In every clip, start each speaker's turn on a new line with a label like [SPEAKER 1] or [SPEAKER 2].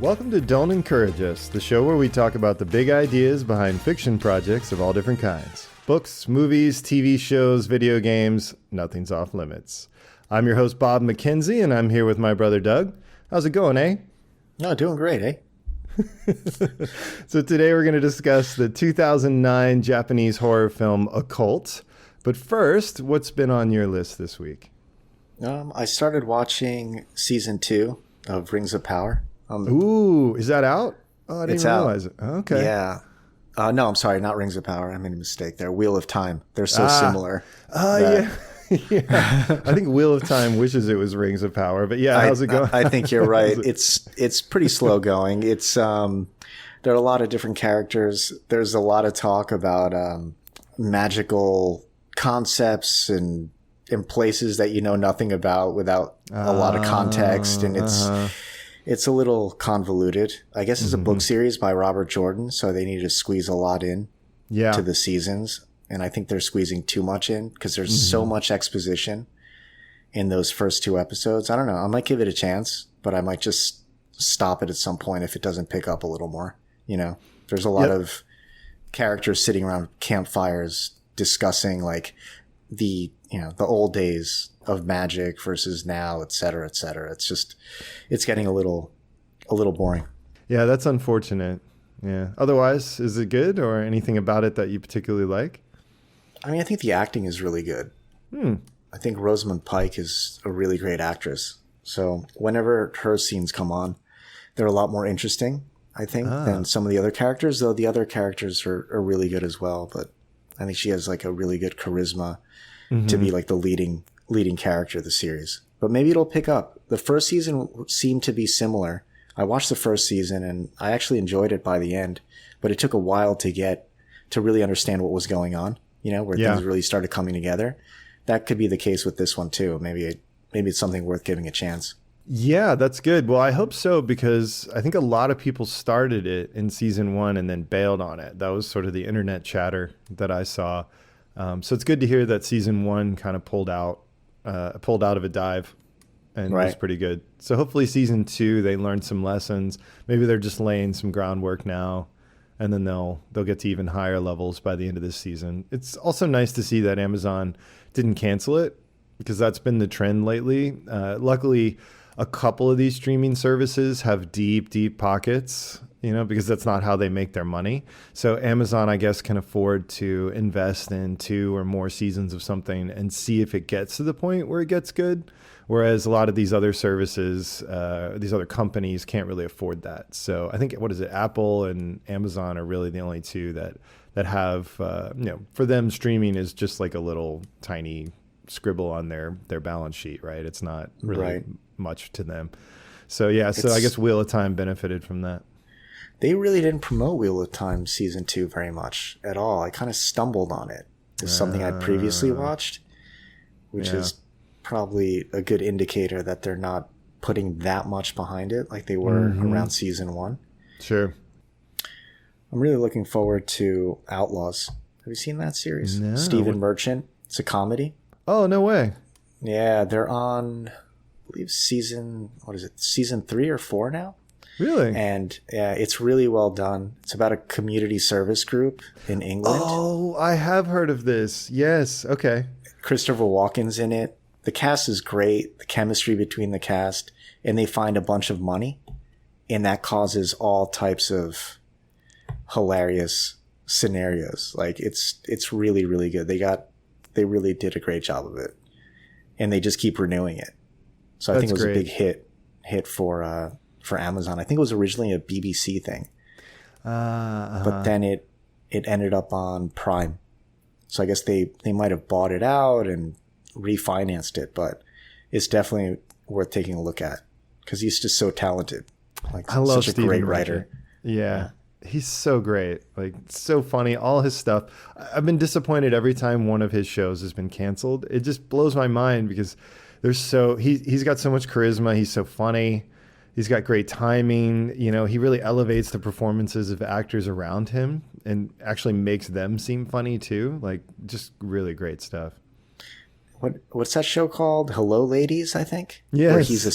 [SPEAKER 1] Welcome to Don't Encourage Us, the show where we talk about the big ideas behind fiction projects of all different kinds. Books, movies, TV shows, video games, nothing's off limits. I'm your host, Bob McKenzie, and I'm here with my brother, Doug. How's it going, eh?
[SPEAKER 2] No, doing great, eh?
[SPEAKER 1] So today we're going to discuss the 2009 Japanese horror film Occult. But first, what's been on your list this week?
[SPEAKER 2] I started watching season 2 of Rings of Power.
[SPEAKER 1] Ooh, is that out? Oh, I didn't
[SPEAKER 2] It's
[SPEAKER 1] even
[SPEAKER 2] out.
[SPEAKER 1] realize it. Okay.
[SPEAKER 2] Yeah. No, I'm sorry, not Rings of Power. I made a mistake there. Wheel of Time. They're so similar.
[SPEAKER 1] Yeah. Yeah. I think Wheel of Time wishes it was Rings of Power, but yeah, how's it going?
[SPEAKER 2] I think you're right. It's pretty slow going. It's there are a lot of different characters. There's a lot of talk about magical concepts and in places that you know nothing about without a lot of context, and it's a little convoluted. I guess it's a book series by Robert Jordan, so they need to squeeze a lot in to the seasons. And I think they're squeezing too much in because there's so much exposition in those first 2 episodes. I don't know. I might give it a chance, but I might just stop it at some point if it doesn't pick up a little more. You know, there's a lot of characters sitting around campfires discussing like the old days of magic versus now, et cetera, et cetera. It's getting a little boring.
[SPEAKER 1] Yeah, that's unfortunate. Yeah. Otherwise, is it good or anything about it that you particularly like?
[SPEAKER 2] I mean, I think the acting is really good. I think Rosamund Pike is a really great actress. So whenever her scenes come on, they're a lot more interesting, I think, than some of the other characters, though the other characters are really good as well. But I think she has like a really good charisma to be like the leading character of the series. But maybe it'll pick up. The first season seemed to be similar. I watched the first season and I actually enjoyed it by the end, but it took a while to really understand what was going on, where things really started coming together. That could be the case with this one too. Maybe it's something worth giving a chance.
[SPEAKER 1] Yeah, that's good. Well, I hope so, because I think a lot of people started it in season 1 and then bailed on it. That was sort of the internet chatter that I saw. So it's good to hear that season 1 kind of pulled out of a dive and was pretty good. So hopefully season 2, they learned some lessons. Maybe they're just laying some groundwork now, and then they'll get to even higher levels by the end of this season. It's also nice to see that Amazon didn't cancel it, because that's been the trend lately. Luckily, a couple of these streaming services have deep pockets, because that's not how they make their money. So Amazon, I guess, can afford to invest in 2 or more seasons of something and see if it gets to the point where it gets good. Whereas a lot of these other services, these other companies can't really afford that. So I think, Apple and Amazon are really the only 2 that have, for them, streaming is just like a little tiny scribble on their balance sheet, right? It's not really much to them. So so I guess Wheel of Time benefited from that.
[SPEAKER 2] They really didn't promote Wheel of Time season 2 very much at all. I kind of stumbled on it. It's something I'd previously watched, which is probably a good indicator that they're not putting that much behind it like they were around season 1.
[SPEAKER 1] Sure.
[SPEAKER 2] I'm really looking forward to Outlaws. Have you seen that series?
[SPEAKER 1] No.
[SPEAKER 2] Stephen Merchant. It's a comedy.
[SPEAKER 1] Oh, no way.
[SPEAKER 2] Yeah, they're on, I believe, season 3 or 4 now?
[SPEAKER 1] Really?
[SPEAKER 2] And it's really well done. It's about a community service group in England.
[SPEAKER 1] Oh, I have heard of this. Yes. Okay.
[SPEAKER 2] Christopher Walken's in it. The cast is great. The chemistry between the cast. And they find a bunch of money. And that causes all types of hilarious scenarios. Like, it's really, really good. They really did a great job of it. And they just keep renewing it. So I think it was a big hit for Amazon. I think it was originally a BBC thing, but then it ended up on Prime. So I guess they might have bought it out and refinanced it, but it's definitely worth taking a look at because he's just so talented. Like,
[SPEAKER 1] I love
[SPEAKER 2] such a
[SPEAKER 1] Stephen
[SPEAKER 2] great
[SPEAKER 1] Merchant.
[SPEAKER 2] writer.
[SPEAKER 1] Yeah. He's so great. Like, so funny. All his stuff. I've been disappointed every time one of his shows has been canceled. It just blows my mind because he's got so much charisma. He's so funny. He's got great timing. He really elevates the performances of actors around him and actually makes them seem funny too. Like, just really great stuff.
[SPEAKER 2] what's that show called? Hello, Ladies, I think.
[SPEAKER 1] Yes.
[SPEAKER 2] Where he's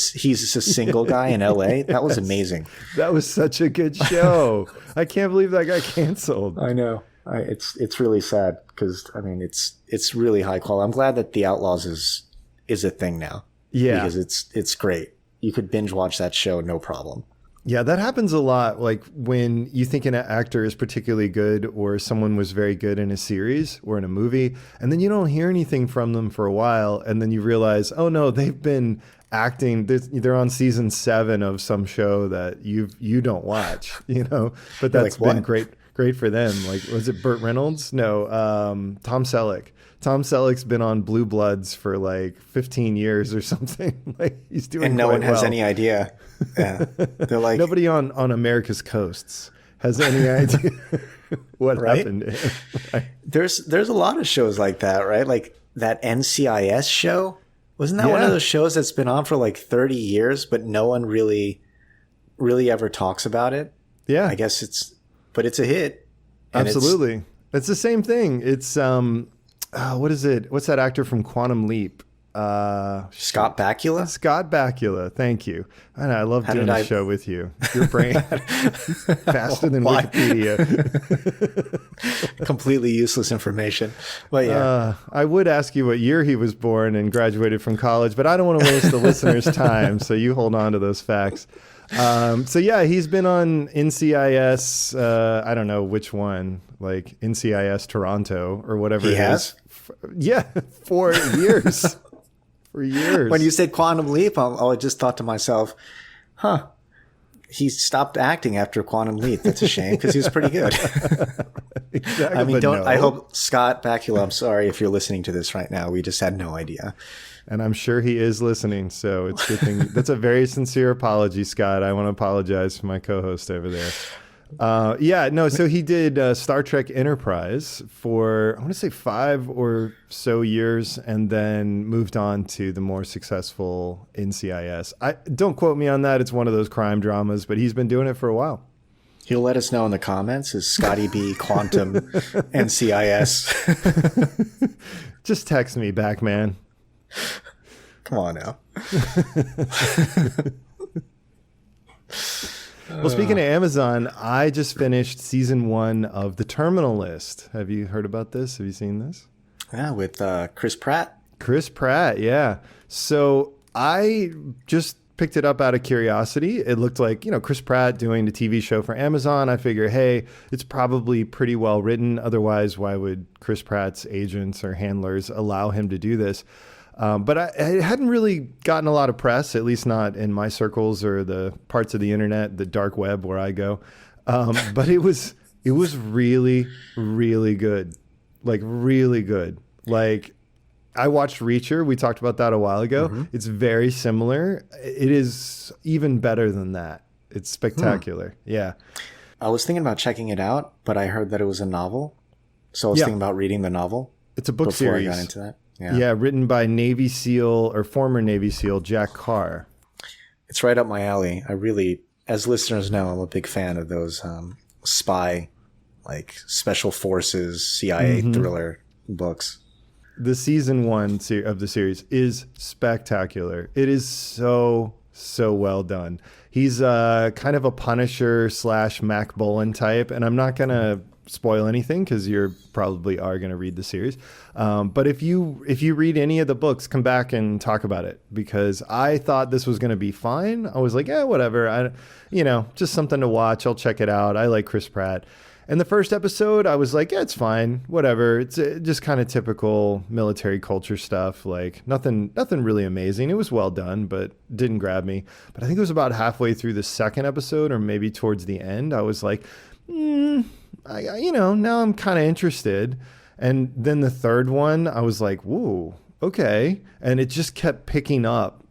[SPEAKER 2] a single guy in L.A. That was amazing.
[SPEAKER 1] That was such a good show. I can't believe that got canceled.
[SPEAKER 2] I know. It's really sad because I mean it's really high quality. I'm glad that The Outlaws is a thing now.
[SPEAKER 1] Yeah,
[SPEAKER 2] because it's great. You could binge watch that show no problem.
[SPEAKER 1] Yeah, that happens a lot. Like when you think an actor is particularly good or someone was very good in a series or in a movie, and then you don't hear anything from them for a while, and then you realize, oh no, they've been acting. They're on season 7 of some show that you don't watch, But that's
[SPEAKER 2] like,
[SPEAKER 1] been great for them. Like, was it Burt Reynolds? No, Tom Selleck. Tom Selleck's been on Blue Bloods for like 15 years or something. Like he's doing,
[SPEAKER 2] and no one has
[SPEAKER 1] well.
[SPEAKER 2] any idea. Yeah, they're like
[SPEAKER 1] nobody on America's coasts has any idea what happened to him. Right?
[SPEAKER 2] There's a lot of shows like that, right? Like that NCIS show. Wasn't that one of those shows that's been on for like 30 years, but no one really ever talks about it?
[SPEAKER 1] Yeah,
[SPEAKER 2] I guess it's a hit.
[SPEAKER 1] Absolutely, it's the same thing. It's what is it? What's that actor from Quantum Leap?
[SPEAKER 2] Scott Bakula?
[SPEAKER 1] Scott Bakula, thank you. I know, I love doing a show with you. Your brain faster than Wikipedia.
[SPEAKER 2] Completely useless information. But yeah.
[SPEAKER 1] I would ask you what year he was born and graduated from college, but I don't want to waste the listeners' time, so you hold on to those facts. So yeah, he's been on NCIS, I don't know which one, like NCIS Toronto or whatever
[SPEAKER 2] he has?
[SPEAKER 1] Yeah, 4 years. For years.
[SPEAKER 2] When you said Quantum Leap, I just thought to myself, he stopped acting after Quantum Leap. That's a shame because he was pretty good.
[SPEAKER 1] Exactly,
[SPEAKER 2] I mean,
[SPEAKER 1] no.
[SPEAKER 2] I hope Scott Bakula, I'm sorry if you're listening to this right now. We just had no idea.
[SPEAKER 1] And I'm sure he is listening, so it's a good thing. That's a very sincere apology, Scott. I want to apologize for my co-host over there. So he did Star Trek Enterprise for, I want to say 5 or so years, and then moved on to the more successful NCIS. Don't quote me on that. It's one of those crime dramas, but he's been doing it for a while.
[SPEAKER 2] He'll let us know in the comments. Is Scotty B Quantum NCIS?
[SPEAKER 1] Just text me back, man.
[SPEAKER 2] Come on now.
[SPEAKER 1] Well, speaking of Amazon, I just finished season 1 of The Terminal List. Have you heard about this? Have you seen this?
[SPEAKER 2] Yeah, with Chris Pratt.
[SPEAKER 1] Chris Pratt, yeah. So I just picked it up out of curiosity. It looked like, Chris Pratt doing the TV show for Amazon. I figure, hey, it's probably pretty well written. Otherwise, why would Chris Pratt's agents or handlers allow him to do this? But I hadn't really gotten a lot of press, at least not in my circles or the parts of the internet, the dark web where I go. But it was really, really good. Like really good. Like I watched Reacher. We talked about that a while ago. Mm-hmm. It's very similar. It is even better than that. It's spectacular. Yeah.
[SPEAKER 2] I was thinking about checking it out, but I heard that it was a novel. So I was thinking about reading the novel.
[SPEAKER 1] It's a book
[SPEAKER 2] before
[SPEAKER 1] series.
[SPEAKER 2] I got into that.
[SPEAKER 1] Yeah, written by Navy SEAL or former Navy SEAL Jack Carr.
[SPEAKER 2] It's right up my alley. I really, as listeners know, I'm a big fan of those spy, like special forces, CIA thriller books.
[SPEAKER 1] The season 1 of the series is spectacular. It is so well done. He's kind of a Punisher / Mac Bolan type, and I'm not going to spoil anything because you probably are going to read the series. But if you read any of the books, come back and talk about it, because I thought this was going to be fine. I was like, yeah, whatever. Just something to watch. I'll check it out. I like Chris Pratt. And the first episode, I was like, yeah, it's fine. Whatever. It's just kind of typical military culture stuff. Like nothing really amazing. It was well done, but didn't grab me. But I think it was about halfway through the second episode, or maybe towards the end, I was like, now I'm kind of interested. And then the third one, I was like, whoa, okay. And it just kept picking up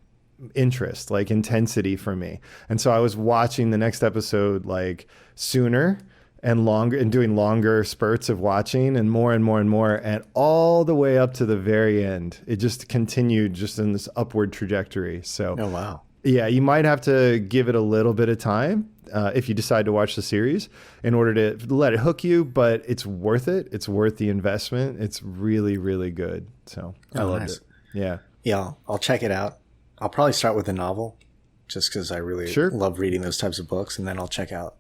[SPEAKER 1] interest, like intensity for me. And so I was watching the next episode like sooner and longer, and doing longer spurts of watching and more and more and more, and all the way up to the very end. It just continued just in this upward trajectory. So,
[SPEAKER 2] oh, wow.
[SPEAKER 1] Yeah, you might have to give it a little bit of time if you decide to watch the series in order to let it hook you, but it's worth it. It's worth the investment. It's really, really good. So I loved it. Yeah.
[SPEAKER 2] Yeah, I'll check it out. I'll probably start with the novel, just because I really love reading those types of books, and then I'll check out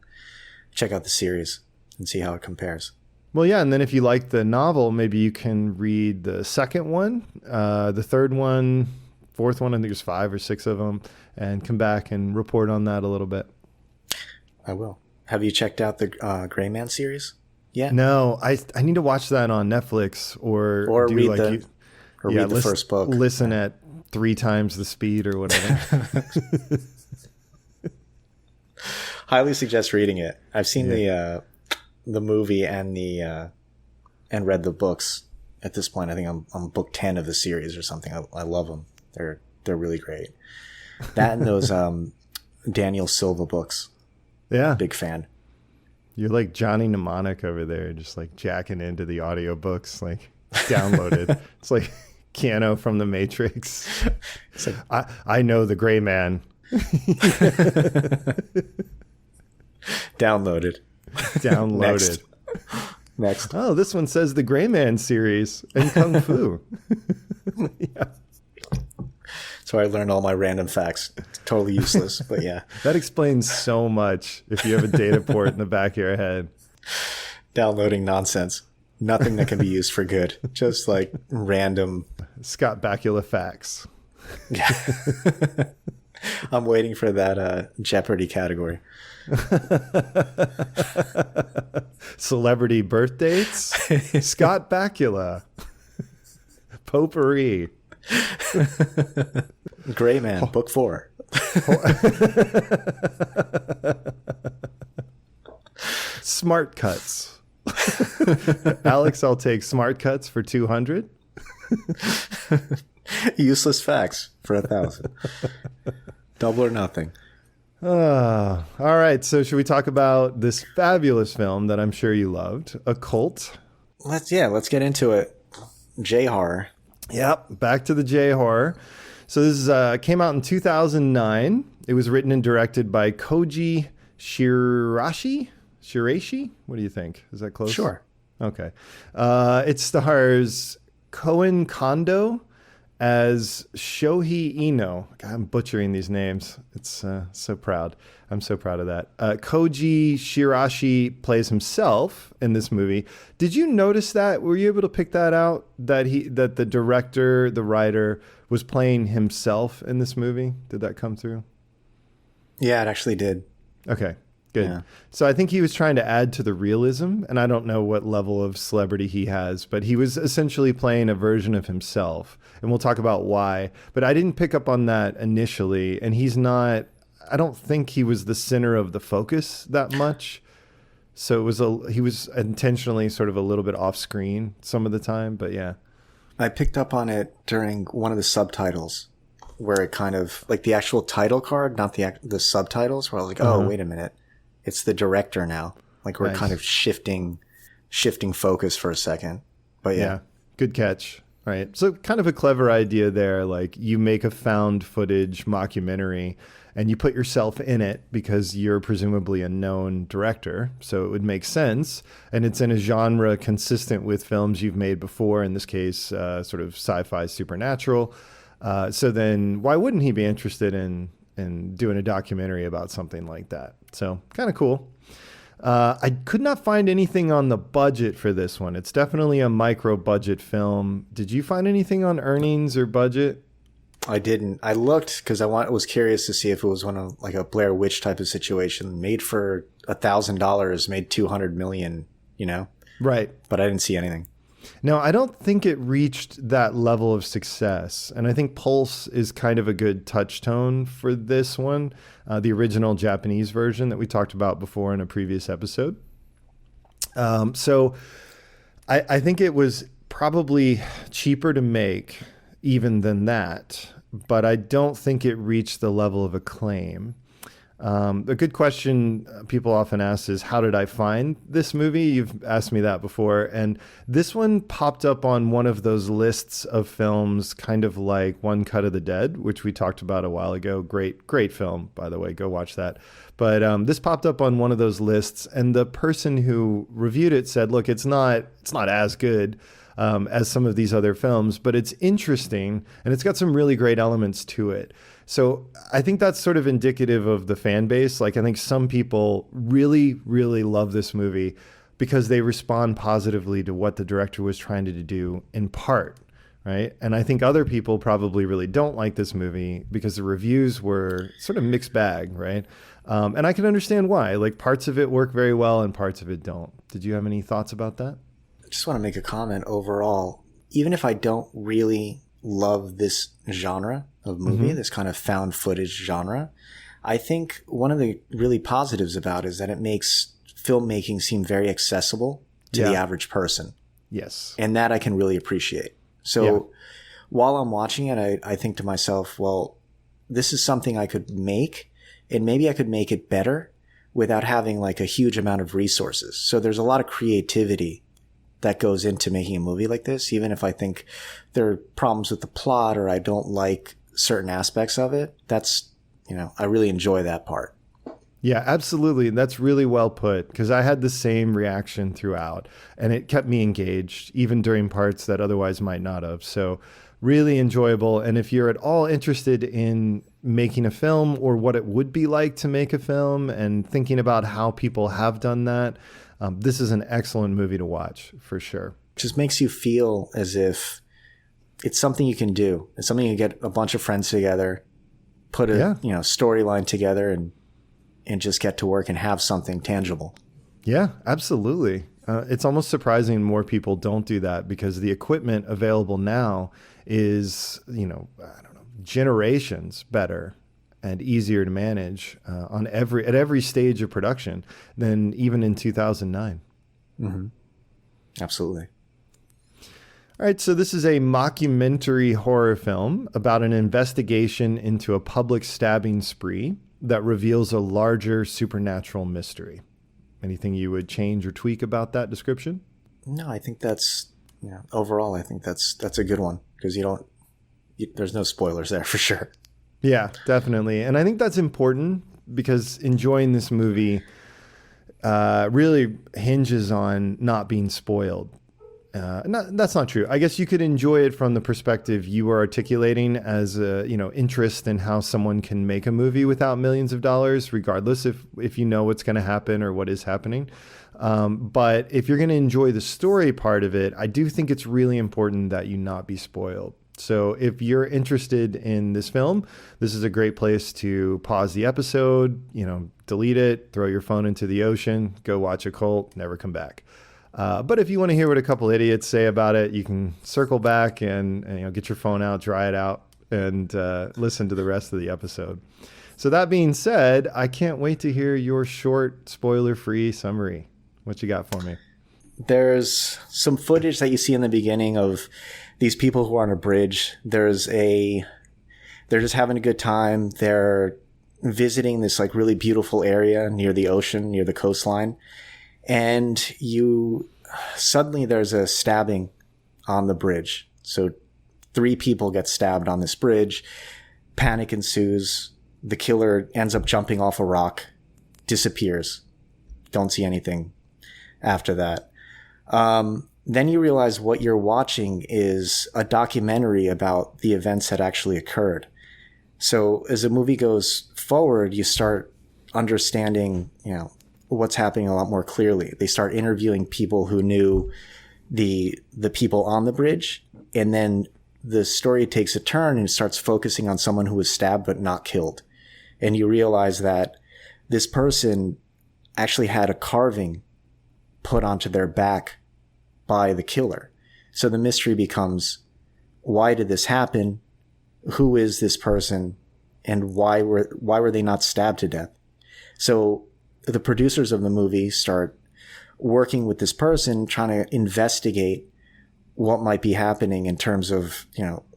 [SPEAKER 2] the series and see how it compares.
[SPEAKER 1] Well, yeah, and then if you like the novel, maybe you can read the second one, the third one, fourth one. I think there's 5 or 6 of them, and come back and report on that a little bit.
[SPEAKER 2] I will. Have you checked out the Gray Man series? Yeah.
[SPEAKER 1] No, I need to watch that on Netflix or do
[SPEAKER 2] read
[SPEAKER 1] like
[SPEAKER 2] read the first book.
[SPEAKER 1] Listen at 3 times the speed or whatever.
[SPEAKER 2] Highly suggest reading it. I've seen the movie and read the books. At this point, I think I'm on book 10 of the series or something. I love them. They're really great. That and those Daniel Silva books.
[SPEAKER 1] Yeah,
[SPEAKER 2] big fan.
[SPEAKER 1] You're like Johnny Mnemonic over there, just like jacking into the audiobooks, like downloaded. It's like Keanu from The Matrix. It's like, I know the Gray Man.
[SPEAKER 2] Downloaded. Next.
[SPEAKER 1] Oh, this one says the Gray Man series and Kung Fu. Yeah.
[SPEAKER 2] So I learned all my random facts. Totally useless, but yeah.
[SPEAKER 1] That explains so much if you have a data port in the back of your head.
[SPEAKER 2] Downloading nonsense. Nothing that can be used for good. Just like random.
[SPEAKER 1] Scott Bakula facts.
[SPEAKER 2] Yeah. I'm waiting for that Jeopardy category.
[SPEAKER 1] Celebrity birth dates? Scott Bakula. Potpourri.
[SPEAKER 2] Gray Man, book 4.
[SPEAKER 1] Smart cuts. Alex, I'll take smart cuts for 200.
[SPEAKER 2] Useless facts for 1,000. Double or nothing.
[SPEAKER 1] All right. So should we talk about this fabulous film that I'm sure you loved, Occult?
[SPEAKER 2] Let's get into it. J-horror.
[SPEAKER 1] Yep. Back to the J-horror. So this came out in 2009. It was written and directed by Koji Shiraishi. What do you think? Is that close?
[SPEAKER 2] Sure.
[SPEAKER 1] Okay. It stars Koen Kondo as Shohei Ino. God, I'm butchering these names. It's so proud. I'm so proud of that. Koji Shiraishi plays himself in this movie. Did you notice that? Were you able to pick that out? That the director, the writer, was playing himself in this movie? Did that come through?
[SPEAKER 2] Yeah, it actually did.
[SPEAKER 1] Okay. Good.
[SPEAKER 2] Yeah.
[SPEAKER 1] So I think he was trying to add to the realism, and I don't know what level of celebrity he has, but he was essentially playing a version of himself, and we'll talk about why. But I didn't pick up on that initially, and I don't think he was the center of the focus that much. So he was intentionally sort of a little bit off screen some of the time, but yeah.
[SPEAKER 2] I picked up on it during one of the subtitles where it kind of like the actual title card, not the subtitles, where I was like, oh, wait a minute. It's the director now. Like we're kind of shifting focus for a second. But yeah.
[SPEAKER 1] Good catch. Right. So kind of a clever idea there. Like you make a found footage mockumentary and you put yourself in it because you're presumably a known director. So it would make sense. And it's in a genre consistent with films you've made before. In this case, sort of sci-fi supernatural. So then why wouldn't he be interested in doing a documentary about something like that? So kind of cool. I could not find anything on the budget for this one. It's definitely a micro budget film. Did you find anything on earnings or budget?
[SPEAKER 2] I didn't. I looked because was curious to see if it was one of like a Blair Witch type of situation, made for $1,000, made 200 million,
[SPEAKER 1] Right.
[SPEAKER 2] But I didn't see anything.
[SPEAKER 1] No, I don't think it reached that level of success. And I think Pulse is kind of a good touchstone for this one, the original Japanese version that we talked about before in a previous episode. So I think it was probably cheaper to make even than that, but I don't think it reached the level of acclaim. A good question people often ask is, how did I find this movie? You've asked me that before. And this one popped up on one of those lists of films, kind of like One Cut of the Dead, which we talked about a while ago. Great film, by the way. Go watch that. But this popped up on one of those lists. And the person who reviewed it said, look, it's not as good. as some of these other films, but it's interesting and it's got some really great elements to it. So I think that's sort of indicative of the fan base. Like, I think some people really, really love this movie because they respond positively to what the director was trying to do in part, right? And I think other people probably really don't like this movie because the reviews were sort of mixed bag, right? And I can understand why. Like, parts of it work very well and parts of it don't. Did you have any thoughts about that?
[SPEAKER 2] I just want to make a comment overall. Even if I don't really love this genre of movie, this kind of found footage genre, I think one of the really positives about it is that it makes filmmaking seem very accessible to the average person.
[SPEAKER 1] Yes.
[SPEAKER 2] And that I can really appreciate. So while I'm watching it, I think to myself, well, this is something I could make, and maybe I could make it better without having like a huge amount of resources. So there's a lot of creativity that goes into making a movie like this, even if I think there are problems with the plot or I don't like certain aspects of it. That's, I really enjoy that part.
[SPEAKER 1] Yeah, absolutely. That's really well put, because I had the same reaction throughout and it kept me engaged even during parts that otherwise might not have. So really enjoyable. And if you're at all interested in making a film or what it would be like to make a film and thinking about how people have done that, this is an excellent movie to watch for sure.
[SPEAKER 2] It just makes you feel as if it's something you can do. It's something you get a bunch of friends together, put a storyline together and just get to work and have something tangible. Yeah,
[SPEAKER 1] absolutely. It's almost surprising more people don't do that because the equipment available now is, generations better and easier to manage at every stage of production than even in 2009.
[SPEAKER 2] Mm-hmm. Absolutely.
[SPEAKER 1] All right, so this is a mockumentary horror film about an investigation into a public stabbing spree that reveals a larger supernatural mystery. Anything you would change or tweak about that description?
[SPEAKER 2] No, I think that's, overall, I think that's a good one because there's no spoilers there for sure.
[SPEAKER 1] Yeah, definitely. And I think that's important because enjoying this movie really hinges on not being spoiled. That's not true. I guess you could enjoy it from the perspective you were articulating as interest in how someone can make a movie without millions of dollars, regardless if you know what's going to happen or what is happening. But if you're going to enjoy the story part of it, I do think it's really important that you not be spoiled. So if you're interested in this film, this is a great place to pause the episode, delete it, throw your phone into the ocean, go watch Occult, never come back. But if you want to hear what a couple idiots say about it, you can circle back and get your phone out, dry it out, and listen to the rest of the episode. So that being said, I can't wait to hear your short, spoiler-free summary. What you got for me?
[SPEAKER 2] There's some footage that you see in the beginning of these people who are on a bridge. They're just having a good time. They're visiting this like really beautiful area near the ocean, near the coastline. And suddenly there's a stabbing on the bridge. So 3 people get stabbed on this bridge. Panic ensues. The killer ends up jumping off a rock, disappears. Don't see anything after that. Then you realize what you're watching is a documentary about the events that actually occurred. So as the movie goes forward, you start understanding, what's happening a lot more clearly. They start interviewing people who knew the people on the bridge, and then the story takes a turn and starts focusing on someone who was stabbed but not killed. And you realize that this person actually had a carving put onto their back by the killer. So the mystery becomes, why did this happen? Who is this person? And why were they not stabbed to death? So the producers of the movie start working with this person, trying to investigate what might be happening in terms of,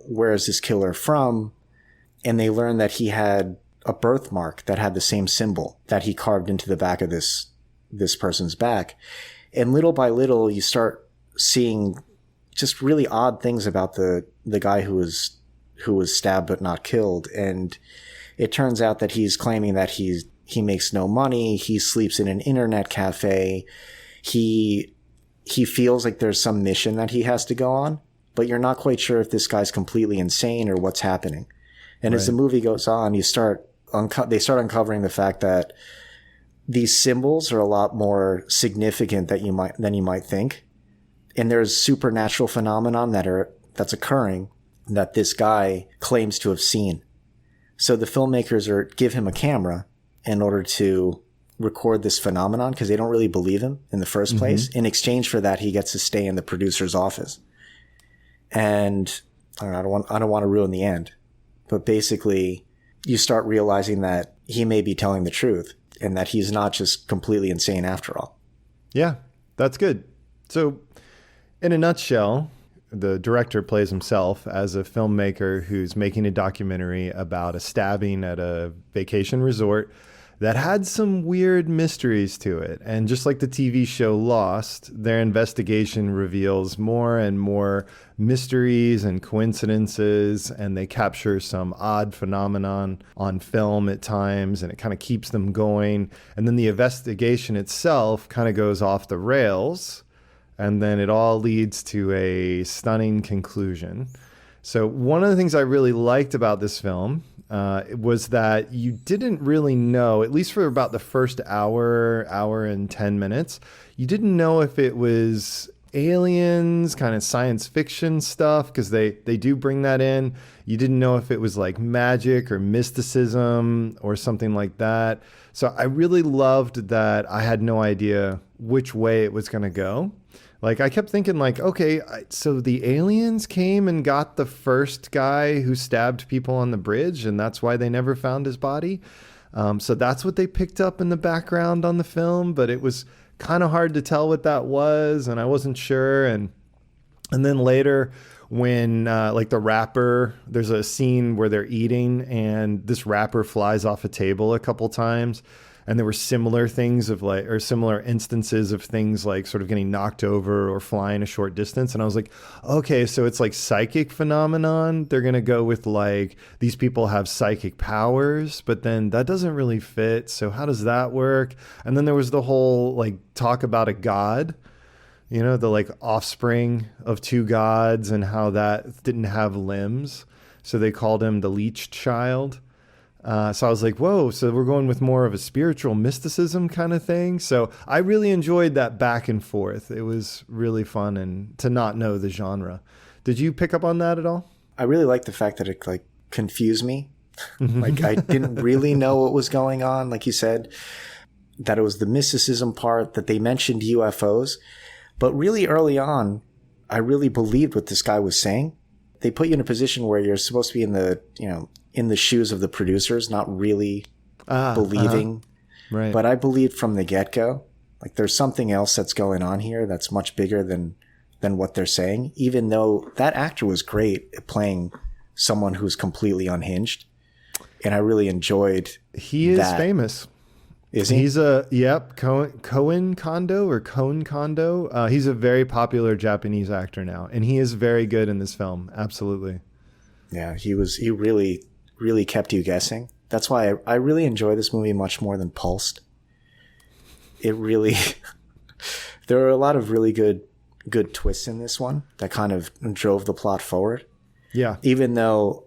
[SPEAKER 2] where is this killer from? And they learn that he had a birthmark that had the same symbol that he carved into the back of this person's back. And little by little, you start seeing just really odd things about the guy who was stabbed but not killed. And it turns out that he's claiming that he makes no money. He sleeps in an internet cafe. He he feels like there's some mission that he has to go on, but you're not quite sure if this guy's completely insane or what's happening. And as the movie goes on, they start uncovering the fact that these symbols are a lot more significant than you might think. And there's supernatural phenomenon that's occurring that this guy claims to have seen. So the filmmakers give him a camera in order to record this phenomenon because they don't really believe him in the first place. In exchange for that, he gets to stay in the producer's office. And I don't want to ruin the end, but basically you start realizing that he may be telling the truth and that he's not just completely insane after all.
[SPEAKER 1] Yeah, that's good. So in a nutshell, the director plays himself as a filmmaker who's making a documentary about a stabbing at a vacation resort that had some weird mysteries to it. And just like the TV show Lost, their investigation reveals more and more mysteries and coincidences, and they capture some odd phenomenon on film at times, and it kind of keeps them going. And then the investigation itself kind of goes off the rails, and then it all leads to a stunning conclusion. So one of the things I really liked about this film was that you didn't really know, at least for about the first hour and 10 minutes, you didn't know if it was aliens, kind of science fiction stuff, because they do bring that in. You didn't know if it was like magic or mysticism or something like that. So I really loved that I had no idea which way it was going to go. Like, I kept thinking, like, okay, so the aliens came and got the first guy who stabbed people on the bridge, and that's why they never found his body. So that's what they picked up in the background on the film, but it was kind of hard to tell what that was, and I wasn't sure. And then later, when, like, the wrapper, there's a scene where they're eating, and this wrapper flies off a table a couple times. And there were similar things or similar instances of things like sort of getting knocked over or flying a short distance. And I was like, okay, so it's like psychic phenomenon. They're going to go with like, these people have psychic powers, but then that doesn't really fit. So how does that work? And then there was the whole like talk about a god, you know, the like offspring of two gods and how that didn't have limbs. So they called him the leech child. So I was like, whoa, so we're going with more of a spiritual mysticism kind of thing. So I really enjoyed that back and forth. It was really fun and to not know the genre. Did you pick up on that at all?
[SPEAKER 2] I really like the fact that it like confused me. Like I didn't really know what was going on. Like you said, that it was the mysticism part, that they mentioned UFOs. But really early on, I really believed what this guy was saying. They put you in a position where you're supposed to be in the shoes of the producers, not really believing.
[SPEAKER 1] Right.
[SPEAKER 2] But I believed from the get-go, like there's something else that's going on here that's much bigger than what they're saying, even though that actor was great at playing someone who's completely unhinged. And I really enjoyed
[SPEAKER 1] He is
[SPEAKER 2] that.
[SPEAKER 1] famous.
[SPEAKER 2] Is he?
[SPEAKER 1] He's Koen Kondo. He's a very popular Japanese actor now, and he is very good in this film. Absolutely.
[SPEAKER 2] Yeah, he really, really kept you guessing. That's why I really enjoy this movie much more than Pulsed. It really, there are a lot of really good twists in this one that kind of drove the plot forward.
[SPEAKER 1] Yeah.
[SPEAKER 2] Even though,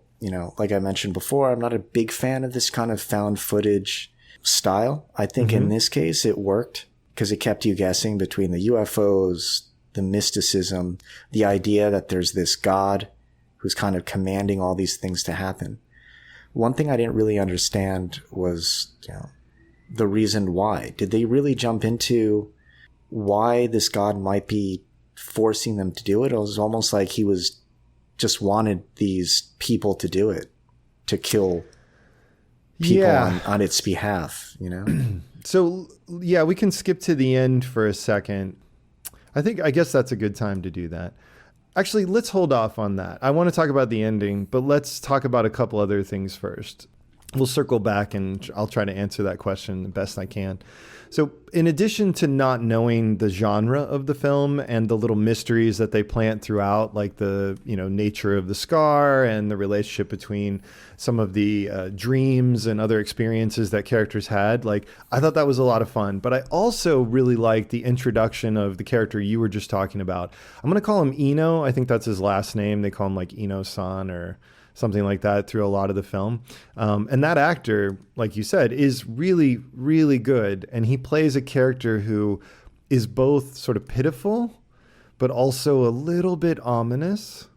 [SPEAKER 2] like I mentioned before, I'm not a big fan of this kind of found footage style. I think in this case it worked because it kept you guessing between the UFOs, the mysticism, the idea that there's this God who's kind of commanding all these things to happen. One thing I didn't really understand was, the reason why. Did they really jump into why this God might be forcing them to do it? It was almost like he was just wanted these people to do it, to kill people on its behalf,
[SPEAKER 1] So, yeah, we can skip to the end for a second. I guess that's a good time to do that. Actually, let's hold off on that. I want to talk about the ending, but let's talk about a couple other things first. we'll circle back and I'll try to answer that question the best I can. So in addition to not knowing the genre of the film and the little mysteries that they plant throughout, like the, nature of the scar and the relationship between some of the dreams and other experiences that characters had, like I thought that was a lot of fun. But I also really liked the introduction of the character you were just talking about. I'm going to call him Eno. I think that's his last name. They call him like Eno-san or something like that through a lot of the film. And that actor, like you said, is really, really good. And he plays a character who is both sort of pitiful, but also a little bit ominous.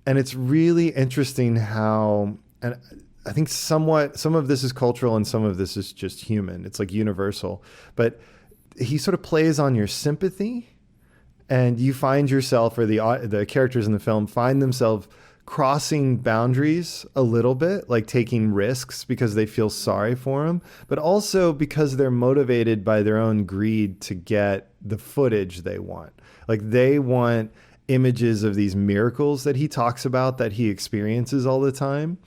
[SPEAKER 1] And it's really interesting how, and I think some of this is cultural and some of this is just human. It's like universal. But he sort of plays on your sympathy, and you find yourself, or the characters in the film find themselves crossing boundaries a little bit, like taking risks because they feel sorry for him, but also because they're motivated by their own greed to get the footage they want. Like they want images of these miracles that he talks about, that he experiences all the time.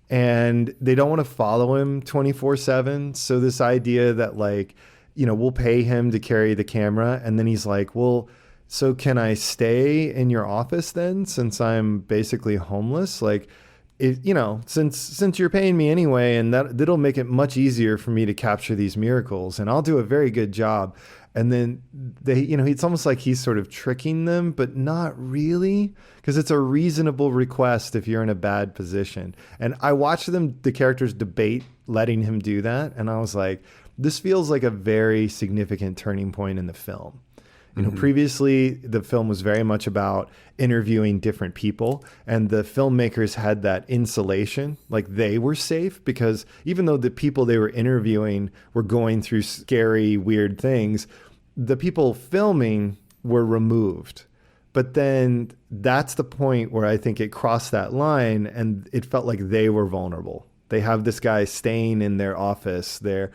[SPEAKER 1] And they don't want to follow him 24/7. So this idea that like, we'll pay him to carry the camera. And then he's like, well, so can I stay in your office then, since I'm basically homeless? Like, since you're paying me anyway, and that'll make it much easier for me to capture these miracles, and I'll do a very good job. And then it's almost like he's sort of tricking them, but not really, because it's a reasonable request if you're in a bad position. And I watched the characters debate letting him do that, and I was like, this feels like a very significant turning point in the film. Previously, the film was very much about interviewing different people, and the filmmakers had that insulation, like they were safe, because even though the people they were interviewing were going through scary, weird things, the people filming were removed. But then that's the point where I think it crossed that line, and it felt like they were vulnerable. They have this guy staying in their office. They're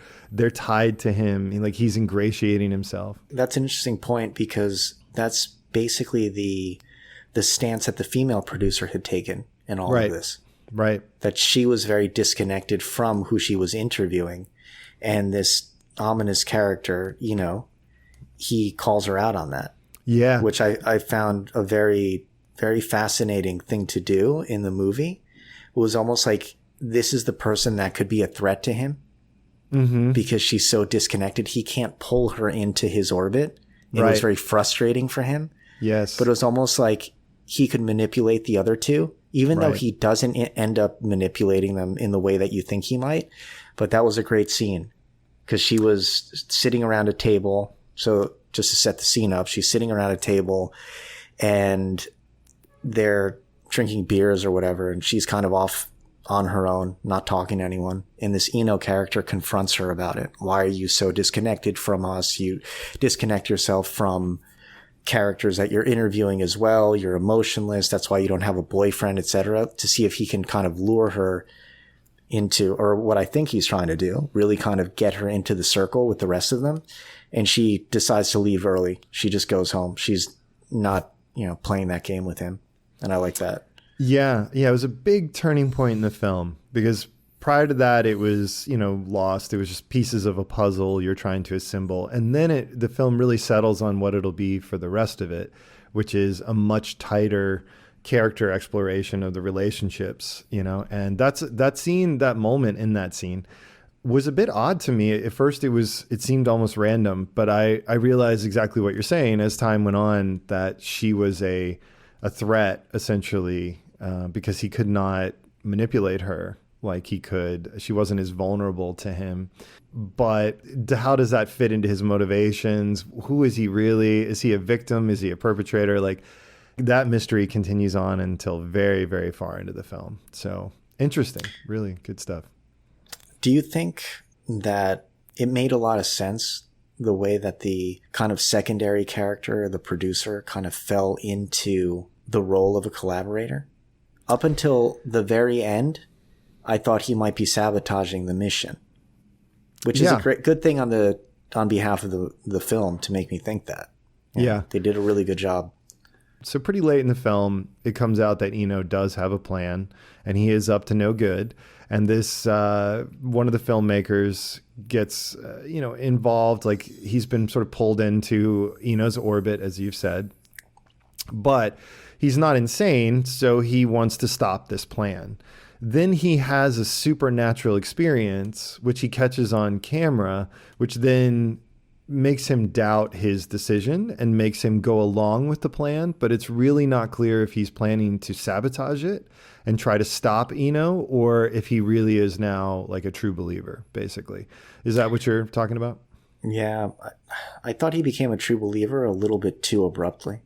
[SPEAKER 1] tied to him. Like he's ingratiating himself.
[SPEAKER 2] That's an interesting point, because that's basically the stance that the female producer had taken in all of this.
[SPEAKER 1] Right.
[SPEAKER 2] That she was very disconnected from who she was interviewing. And this ominous character, he calls her out on that.
[SPEAKER 1] Yeah.
[SPEAKER 2] Which I found a very, very fascinating thing to do in the movie. It was almost like, this is the person that could be a threat to him, because she's so disconnected. He can't pull her into his orbit. It was very frustrating for him.
[SPEAKER 1] Yes.
[SPEAKER 2] But it was almost like he could manipulate the other two, even though he doesn't end up manipulating them in the way that you think he might. But that was a great scene, because she was sitting around a table. So just to set the scene up, she's sitting around a table and they're drinking beers or whatever. And she's kind of off on her own, not talking to anyone. And this Eno character confronts her about it. Why are you so disconnected from us? You disconnect yourself from characters that you're interviewing as well. You're emotionless. That's why you don't have a boyfriend, etc. To see if he can kind of lure her into, or what I think he's trying to do, really kind of get her into the circle with the rest of them. And she decides to leave early. She just goes home. She's not, playing that game with him. And I like that.
[SPEAKER 1] Yeah. It was a big turning point in the film, because prior to that, it was, lost. It was just pieces of a puzzle you're trying to assemble. And then the film really settles on what it'll be for the rest of it, which is a much tighter character exploration of the relationships, and that moment in that scene was a bit odd to me. At first it seemed almost random, but I realized exactly what you're saying as time went on, that she was a threat essentially, because he could not manipulate her like he could. She wasn't as vulnerable to him. But how does that fit into his motivations? Who is he really? Is he a victim? Is he a perpetrator? Like, that mystery continues on until very, very far into the film. So interesting, really good stuff.
[SPEAKER 2] Do you think that it made a lot of sense, the way that the kind of secondary character, the producer, kind of fell into the role of a collaborator? Up until the very end, I thought he might be sabotaging the mission, which is a good thing on behalf of the film to make me think that. They did a really good job.
[SPEAKER 1] So pretty late in the film, it comes out that Eno does have a plan, and he is up to no good. And this one of the filmmakers gets involved. Like, he's been sort of pulled into Eno's orbit, as you've said, but he's not insane, so he wants to stop this plan. Then he has a supernatural experience, which he catches on camera, which then makes him doubt his decision and makes him go along with the plan. But it's really not clear if he's planning to sabotage it and try to stop Eno, or if he really is now like a true believer, basically. Is that what you're talking about?
[SPEAKER 2] Yeah, I thought he became a true believer a little bit too abruptly.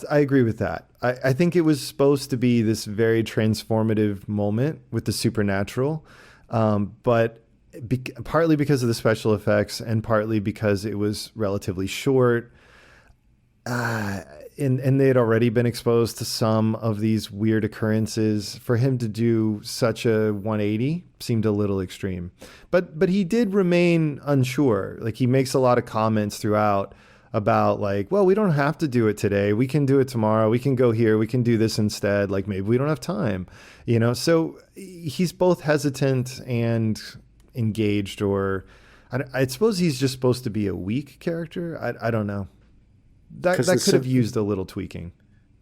[SPEAKER 1] I agree with that. I think it was supposed to be this very transformative moment with the supernatural, but partly because of the special effects and partly because it was relatively short, and they had already been exposed to some of these weird occurrences. For him to do such a 180 seemed a little extreme, but he did remain unsure. Like, he makes a lot of comments throughout about, like, well, we don't have to do it today. We can do it tomorrow. We can go here. We can do this instead. Like, maybe we don't have time, So he's both hesitant and engaged, or I suppose he's just supposed to be a weak character. I don't know. That could have used a little tweaking.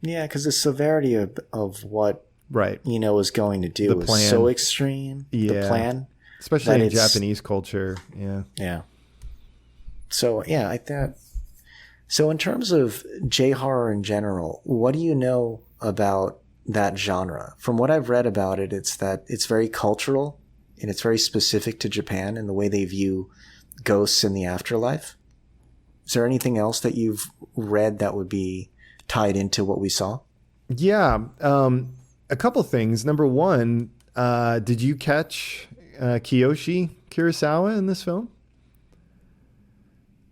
[SPEAKER 2] Yeah, because the severity of what
[SPEAKER 1] right
[SPEAKER 2] is going to do is so extreme.
[SPEAKER 1] Yeah.
[SPEAKER 2] The plan,
[SPEAKER 1] especially in Japanese culture. Yeah.
[SPEAKER 2] Yeah. So yeah, I thought. So in terms of J-horror in general, what do you know about that genre? From what I've read about it, it's that it's very cultural and it's very specific to Japan in the way they view ghosts in the afterlife. Is there anything else that you've read that would be tied into what we saw?
[SPEAKER 1] Yeah. A couple things. Number one, did you catch Kiyoshi Kurosawa in this film?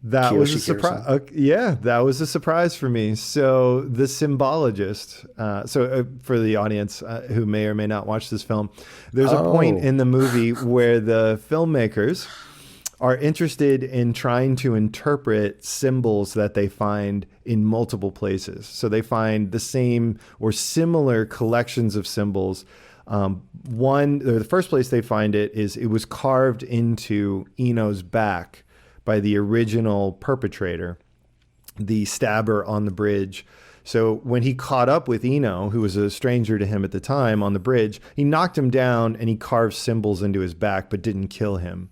[SPEAKER 1] That was a surprise. Yeah, that was a surprise for me. So the symbologist, for the audience who may or may not watch this film, there's a point in the movie where the filmmakers are interested in trying to interpret symbols that they find in multiple places. So they find the same or similar collections of symbols. The first place they find it was carved into Eno's back by the original perpetrator, the stabber on the bridge. So when he caught up with Eno, who was a stranger to him at the time, on the bridge, he knocked him down and he carved symbols into his back, but didn't kill him.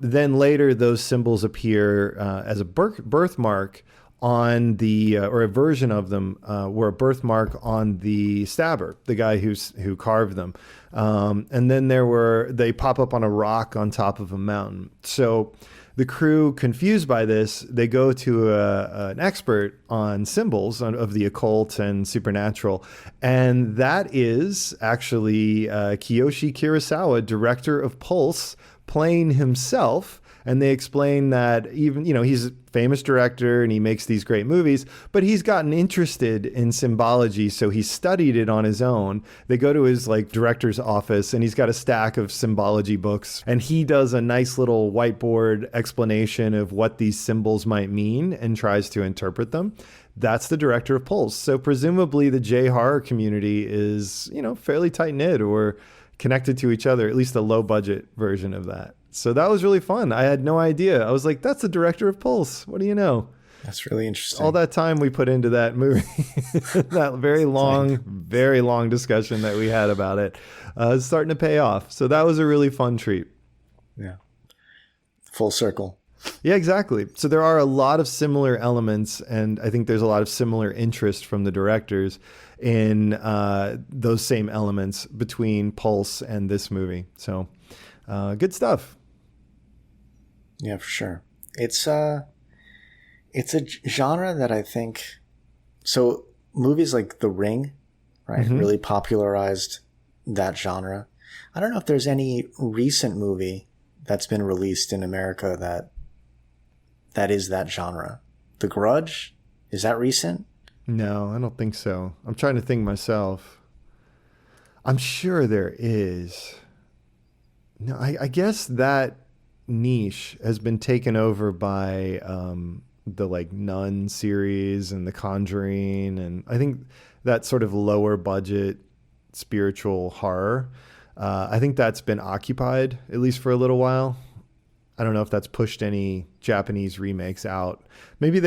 [SPEAKER 1] Then later, those symbols appear as a birthmark on or a version of them were a birthmark on the stabber, the guy who carved them. And then they pop up on a rock on top of a mountain. So the crew, confused by this, they go to an expert on symbols of the occult and supernatural. And that is actually Kiyoshi Kurosawa, director of Pulse, playing himself. And they explain that even, he's a famous director and he makes these great movies, but he's gotten interested in symbology. So he studied it on his own. They go to his director's office and he's got a stack of symbology books, and he does a nice little whiteboard explanation of what these symbols might mean and tries to interpret them. That's the director of Pulse. So presumably the J-horror community is, fairly tight knit or connected to each other, at least a low budget version of that. So that was really fun. I had no idea. I was like, that's the director of Pulse. What do you know?
[SPEAKER 2] That's really interesting.
[SPEAKER 1] All that time we put into that movie, that very long discussion that we had about it, is starting to pay off. So that was a really fun treat.
[SPEAKER 2] Yeah. Full circle.
[SPEAKER 1] Yeah, exactly. So there are a lot of similar elements, and I think there's a lot of similar interest from the directors in those same elements between Pulse and this movie. So good stuff.
[SPEAKER 2] Yeah, for sure. It's a genre that I think, so movies like The Ring, right, really popularized that genre. I don't know if there's any recent movie that's been released in America that is that genre. The Grudge, is that recent?
[SPEAKER 1] No, I don't think so. I'm trying to think myself. I'm sure there is. No, I guess that niche has been taken over by the like Nun series and The Conjuring, and I think that sort of lower budget spiritual horror. I think that's been occupied at least for a little while. I don't know if that's pushed any Japanese remakes out. Maybe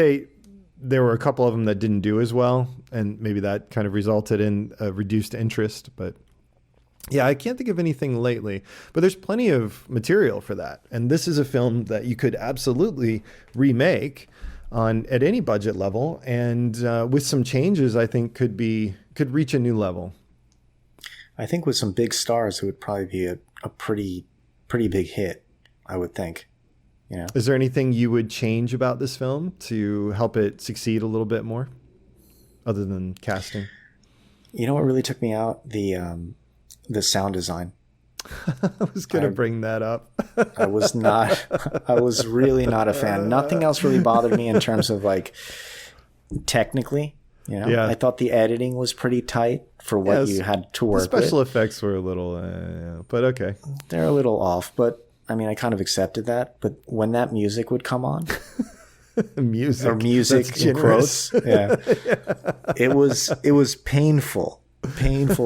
[SPEAKER 1] there were a couple of them that didn't do as well, and maybe that kind of resulted in a reduced interest. But yeah, I can't think of anything lately, but there's plenty of material for that. And this is a film that you could absolutely remake at any budget level, and with some changes, I think could reach a new level.
[SPEAKER 2] I think with some big stars, it would probably be a pretty big hit, I would think. You know?
[SPEAKER 1] Is there anything you would change about this film to help it succeed a little bit more, other than casting?
[SPEAKER 2] You know what really took me out? The sound design.
[SPEAKER 1] I was going to bring that up.
[SPEAKER 2] I was really not a fan. Nothing else really bothered me in terms of like technically, you know.
[SPEAKER 1] Yeah.
[SPEAKER 2] I thought the editing was pretty tight for what you had to work with.
[SPEAKER 1] The special effects were a little, but okay.
[SPEAKER 2] They're a little off, but I mean, I kind of accepted that. But when that music would come on, music in quotes, yeah. It was painful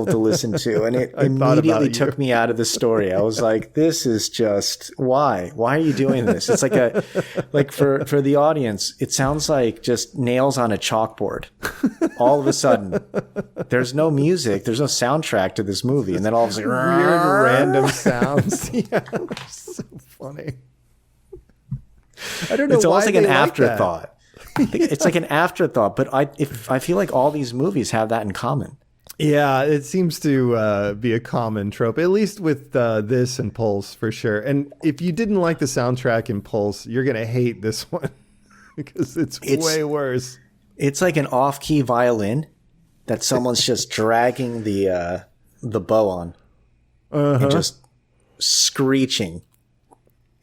[SPEAKER 2] to listen to, and it immediately took me out of the story. I was like, this is just why are you doing this? It's like for the audience, it sounds like just nails on a chalkboard. All of a sudden there's no music, there's no soundtrack to this movie, and then all of a sudden
[SPEAKER 1] weird random sounds. Yeah, so funny. I don't know.
[SPEAKER 2] It's almost
[SPEAKER 1] why
[SPEAKER 2] like an
[SPEAKER 1] they
[SPEAKER 2] afterthought. It's like an afterthought, but I feel like all these movies have that in common.
[SPEAKER 1] Yeah, it seems to be a common trope, at least with this and Pulse for sure. And if you didn't like the soundtrack in Pulse, you're going to hate this one because it's way worse.
[SPEAKER 2] It's like an off-key violin that someone's just dragging the bow on and just screeching.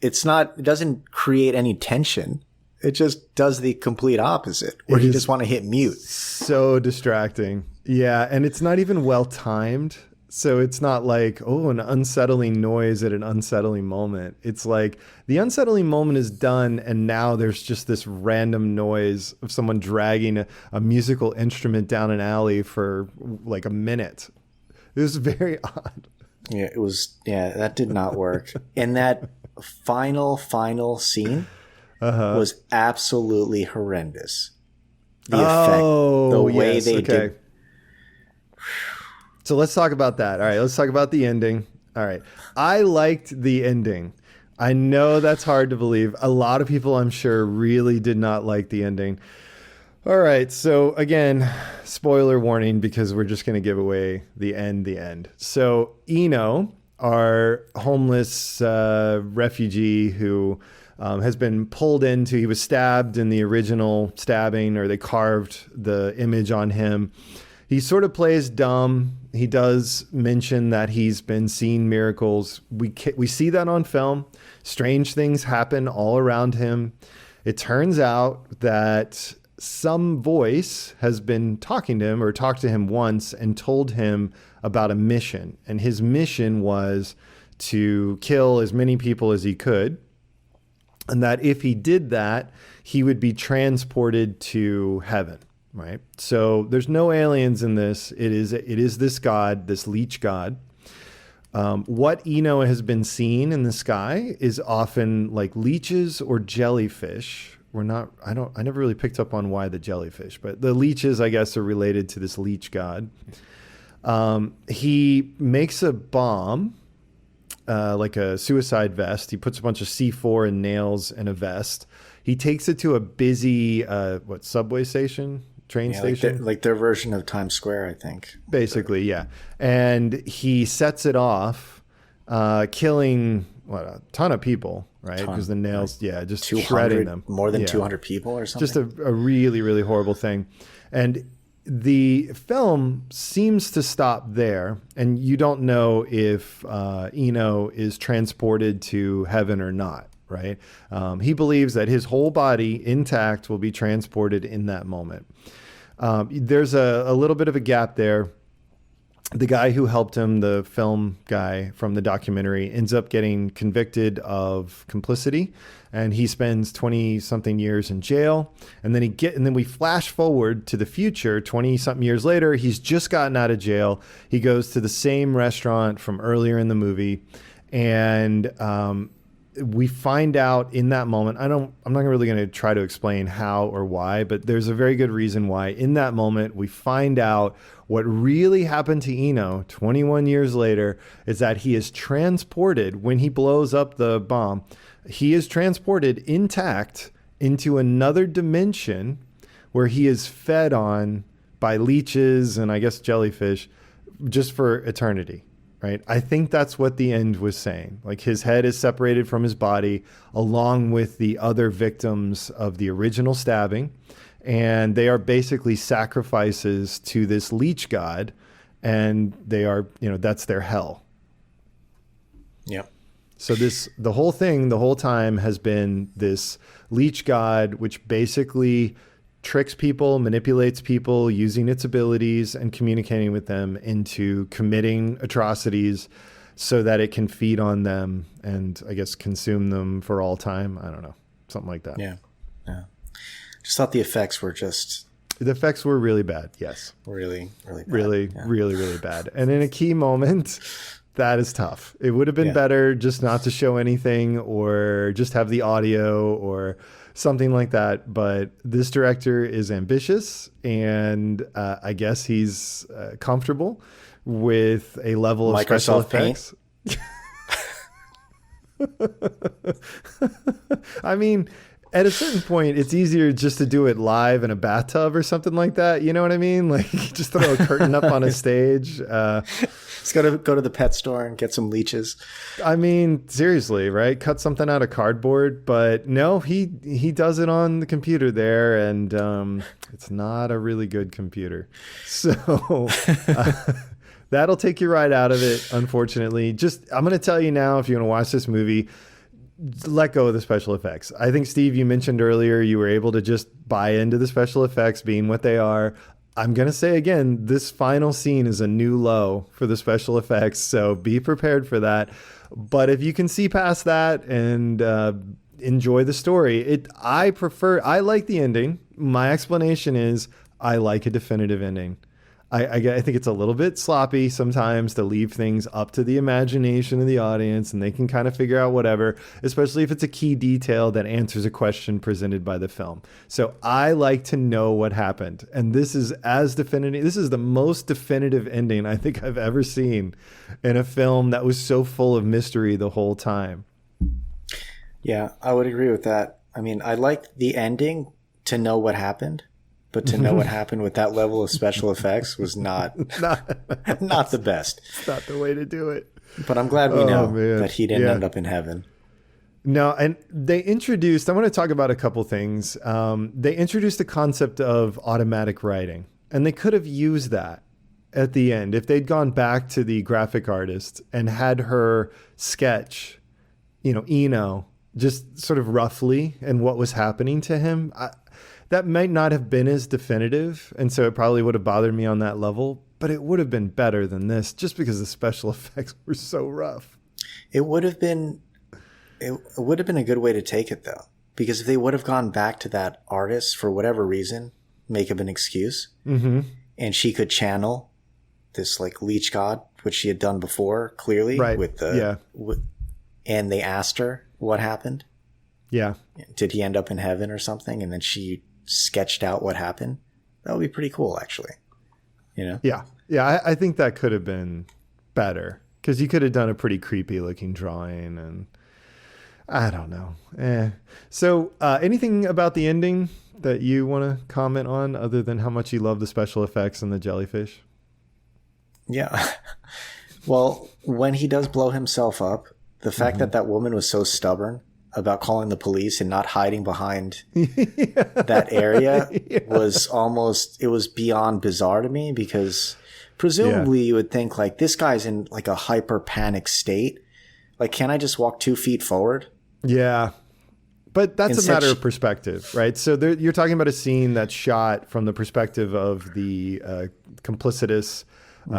[SPEAKER 2] It doesn't create any tension. It just does the complete opposite, where you just want to hit mute.
[SPEAKER 1] So distracting. Yeah, and it's not even well timed. So it's not like, an unsettling noise at an unsettling moment. It's like the unsettling moment is done, and now there's just this random noise of someone dragging a musical instrument down an alley for like a minute. It was very odd.
[SPEAKER 2] Yeah, it was. Yeah, that did not work. And that final scene was absolutely horrendous. The effect, the way they did.
[SPEAKER 1] So let's talk about that. All right, let's talk about the ending. All right. I liked the ending. I know that's hard to believe. A lot of people, I'm sure, really did not like the ending. All right. So again, spoiler warning, because we're just going to give away the end. So Eno, our homeless refugee who has been pulled into, he was stabbed in the original stabbing, or they carved the image on him. He sort of plays dumb. He does mention that he's been seeing miracles. We see that on film. Strange things happen all around him. It turns out that some voice has been talking to him, or talked to him once and told him about a mission. And his mission was to kill as many people as he could. And that if he did that, he would be transported to heaven. Right. So there's no aliens in this. It is this god, this leech god. What Eno has been seeing in the sky is often like leeches or jellyfish. I never really picked up on why the jellyfish, but the leeches, I guess, are related to this leech god. He makes a bomb, like a suicide vest. He puts a bunch of C4 and nails in a vest. He takes it to a busy, subway station? Train station,
[SPEAKER 2] like their version of Times Square, I think.
[SPEAKER 1] Basically, yeah. And he sets it off, killing a ton of people, right? Because the nails, just shredding them.
[SPEAKER 2] More than 200 people or something.
[SPEAKER 1] Just a really, really horrible thing. And the film seems to stop there, and you don't know if Eno is transported to heaven or not, right? He believes that his whole body intact will be transported in that moment. There's a little bit of a gap there. the guy who helped him, the film guy from the documentary, ends up getting convicted of complicity, and he spends 20 something years in jail. And then we flash forward to the future, 20 something years later. He's just gotten out of jail. He goes to the same restaurant from earlier in the movie, and we find out in that moment. I'm not really going to try to explain how or why, but there's a very good reason why. In that moment, we find out what really happened to Eno 21 years later is that he is transported when he blows up the bomb. He is transported intact into another dimension where he is fed on by leeches and I guess jellyfish just for eternity. Right. I think that's what the end was saying. Like his head is separated from his body along with the other victims of the original stabbing. And they are basically sacrifices to this leech god. And they are, that's their hell.
[SPEAKER 2] Yep.
[SPEAKER 1] So the whole thing, the whole time has been this leech god, which basically tricks people, manipulates people using its abilities and communicating with them into committing atrocities so that it can feed on them and I guess consume them for all time. I don't know. Something like that.
[SPEAKER 2] Yeah. Just thought the effects were
[SPEAKER 1] really bad. Yes.
[SPEAKER 2] Really bad.
[SPEAKER 1] Really bad. And in a key moment, that is tough. It would have been better just not to show anything or just have the audio or something like that. But this director is ambitious, and I guess he's comfortable with a level of special effects. I mean, at a certain point, it's easier just to do it live in a bathtub or something like that. You know what I mean? Like just throw a curtain up on a stage.
[SPEAKER 2] Just got to go to the pet store and get some leeches.
[SPEAKER 1] I mean, seriously, right? Cut something out of cardboard. But no, he does it on the computer there, and it's not a really good computer. So that'll take you right out of it, unfortunately. I'm going to tell you now, if you want to watch this movie, let go of the special effects. I think, Steve, you mentioned earlier you were able to just buy into the special effects being what they are. I'm going to say again, this final scene is a new low for the special effects, so be prepared for that. But if you can see past that and enjoy the story, I like the ending. My explanation is I like a definitive ending. I think it's a little bit sloppy sometimes to leave things up to the imagination of the audience and they can kind of figure out whatever, especially if it's a key detail that answers a question presented by the film. So I like to know what happened. And this is as definitive. This is the most definitive ending I think I've ever seen in a film that was so full of mystery the whole time.
[SPEAKER 2] Yeah, I would agree with that. I mean, I like the ending to know what happened. But to know what happened with that level of special effects was not the best.
[SPEAKER 1] It's not the way to do it.
[SPEAKER 2] But I'm glad we know that he didn't end up in heaven.
[SPEAKER 1] No, and I want to talk about a couple things. They introduced the concept of automatic writing, and they could have used that at the end. If they'd gone back to the graphic artist and had her sketch, Eno, just sort of roughly and what was happening to him, that might not have been as definitive, and so it probably would have bothered me on that level, but it would have been better than this just because the special effects were so rough.
[SPEAKER 2] It would have been a good way to take it, though, because if they would have gone back to that artist for whatever reason, make up an excuse, and she could channel this like leech god, which she had done before, clearly,
[SPEAKER 1] right.
[SPEAKER 2] And they asked her what happened.
[SPEAKER 1] Yeah.
[SPEAKER 2] Did he end up in heaven or something? And then she sketched out what happened. That would be pretty cool, actually.
[SPEAKER 1] Yeah. I think that could have been better because you could have done a pretty creepy looking drawing, and I don't know. So anything about the ending that you want to comment on other than how much you love the special effects and the jellyfish?
[SPEAKER 2] Yeah. Well, when he does blow himself up, the fact that woman was so stubborn about calling the police and not hiding behind that area was beyond bizarre to me, because presumably you would think like this guy's in like a hyper panic state. Like, can I just walk 2 feet forward?
[SPEAKER 1] Yeah. But that's a matter of perspective, right? So you're talking about a scene that's shot from the perspective of the complicitous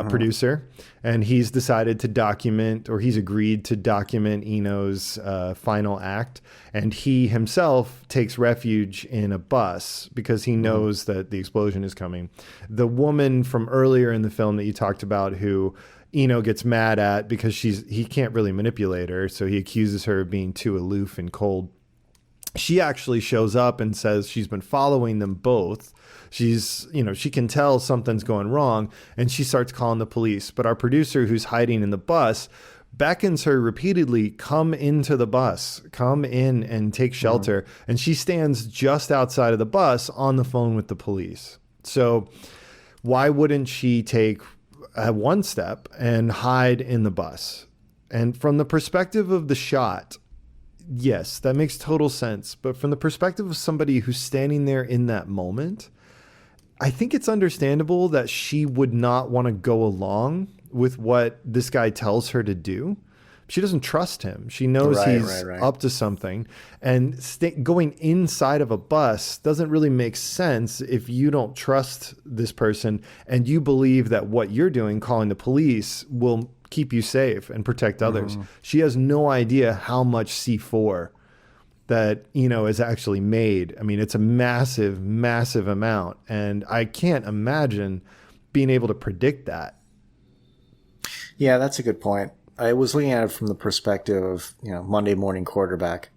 [SPEAKER 1] producer, and he's decided to document, or he's agreed to document Eno's final act. And he himself takes refuge in a bus because he knows that the explosion is coming. The woman from earlier in the film that you talked about, who Eno gets mad at because he can't really manipulate her, so he accuses her of being too aloof and cold. She actually shows up and says she's been following them both. She can tell something's going wrong, and she starts calling the police. But our producer, who's hiding in the bus, beckons her repeatedly, come into the bus, come in and take shelter. And she stands just outside of the bus on the phone with the police. So why wouldn't she take one step and hide in the bus? And from the perspective of the shot, yes, that makes total sense. But from the perspective of somebody who's standing there in that moment, I think it's understandable that she would not want to go along with what this guy tells her to do. She doesn't trust him. She knows he's up to something. And going inside of a bus doesn't really make sense if you don't trust this person and you believe that what you're doing, calling the police, will keep you safe and protect others. She has no idea how much C4 that is actually made. I mean, it's a massive, massive amount. And I can't imagine being able to predict that.
[SPEAKER 2] Yeah, that's a good point. I was looking at it from the perspective of, Monday morning quarterback.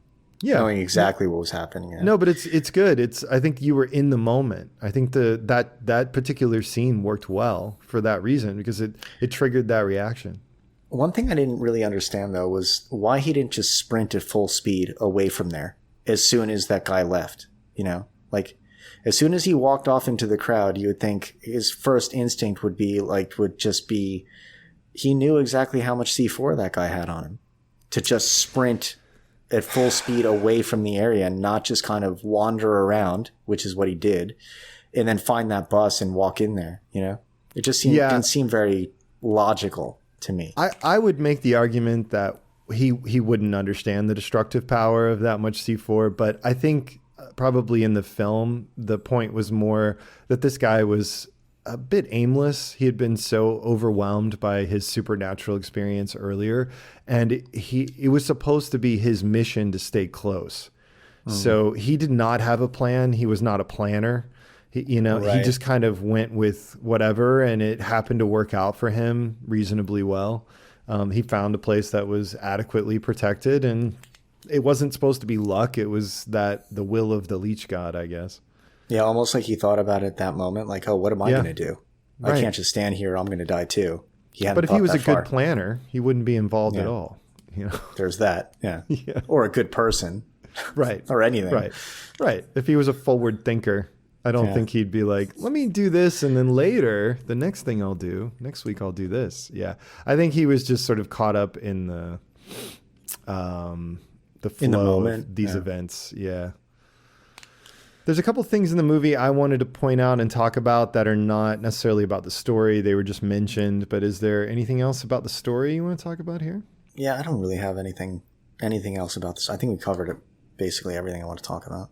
[SPEAKER 2] Yeah. Knowing exactly what was happening.
[SPEAKER 1] No, but it's good. I think you were in the moment. I think that particular scene worked well for that reason, because it triggered that reaction.
[SPEAKER 2] One thing I didn't really understand, though, was why he didn't just sprint at full speed away from there as soon as that guy left. Like as soon as he walked off into the crowd, you would think his first instinct would just be he knew exactly how much C4 that guy had on him, to just sprint at full speed away from the area and not just kind of wander around, which is what he did, and then find that bus and walk in there. It just didn't seem very logical to me.
[SPEAKER 1] I would make the argument that he wouldn't understand the destructive power of that much C4, but I think probably in the film, the point was more that this guy was a bit aimless. He had been so overwhelmed by his supernatural experience earlier, and it was supposed to be his mission to stay close. So he did not have a plan. He was not a planner. He just kind of went with whatever, and it happened to work out for him reasonably well. He found a place that was adequately protected, and it wasn't supposed to be luck. It was the will of the leech god, I guess.
[SPEAKER 2] Yeah, almost like he thought about it at that moment, like, oh, what am I going to do?
[SPEAKER 1] Right.
[SPEAKER 2] I can't just stand here. I'm going to die too.
[SPEAKER 1] But if he was a good planner, he wouldn't be involved at all.
[SPEAKER 2] There's that. Yeah. Or a good person.
[SPEAKER 1] Right.
[SPEAKER 2] Or anything.
[SPEAKER 1] Right. If he was a forward thinker, I don't think he'd be like, let me do this, and then later, the next week I'll do this. Yeah. I think he was just sort of caught up in the flow of these events. Yeah. There's a couple things in the movie I wanted to point out and talk about that are not necessarily about the story. They were just mentioned, but is there anything else about the story you want to talk about here?
[SPEAKER 2] Yeah, I don't really have anything else about this. I think we covered it, basically everything I want to talk about.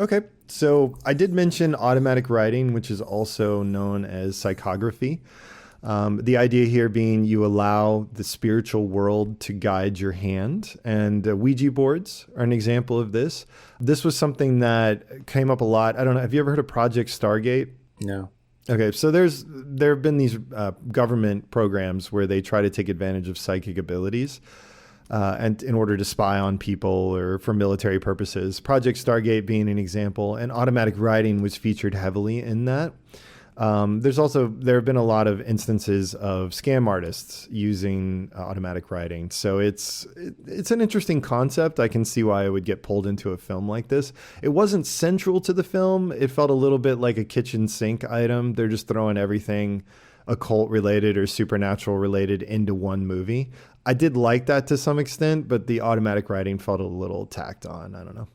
[SPEAKER 1] Okay, so I did mention automatic writing, which is also known as psychography. The idea here being you allow the spiritual world to guide your hand, and Ouija boards are an example of this. This was something that came up a lot. I don't know. Have you ever heard of Project Stargate?
[SPEAKER 2] No.
[SPEAKER 1] Okay, so there have been these government programs where they try to take advantage of psychic abilities and in order to spy on people or for military purposes. Project Stargate being an example, and automatic writing was featured heavily in that. There have been a lot of instances of scam artists using automatic writing. So it's an interesting concept. I can see why it would get pulled into a film like this. It wasn't central to the film. It felt a little bit like a kitchen sink item. They're just throwing everything occult related or supernatural related into one movie. I did like that to some extent, but the automatic writing felt a little tacked on. I don't know.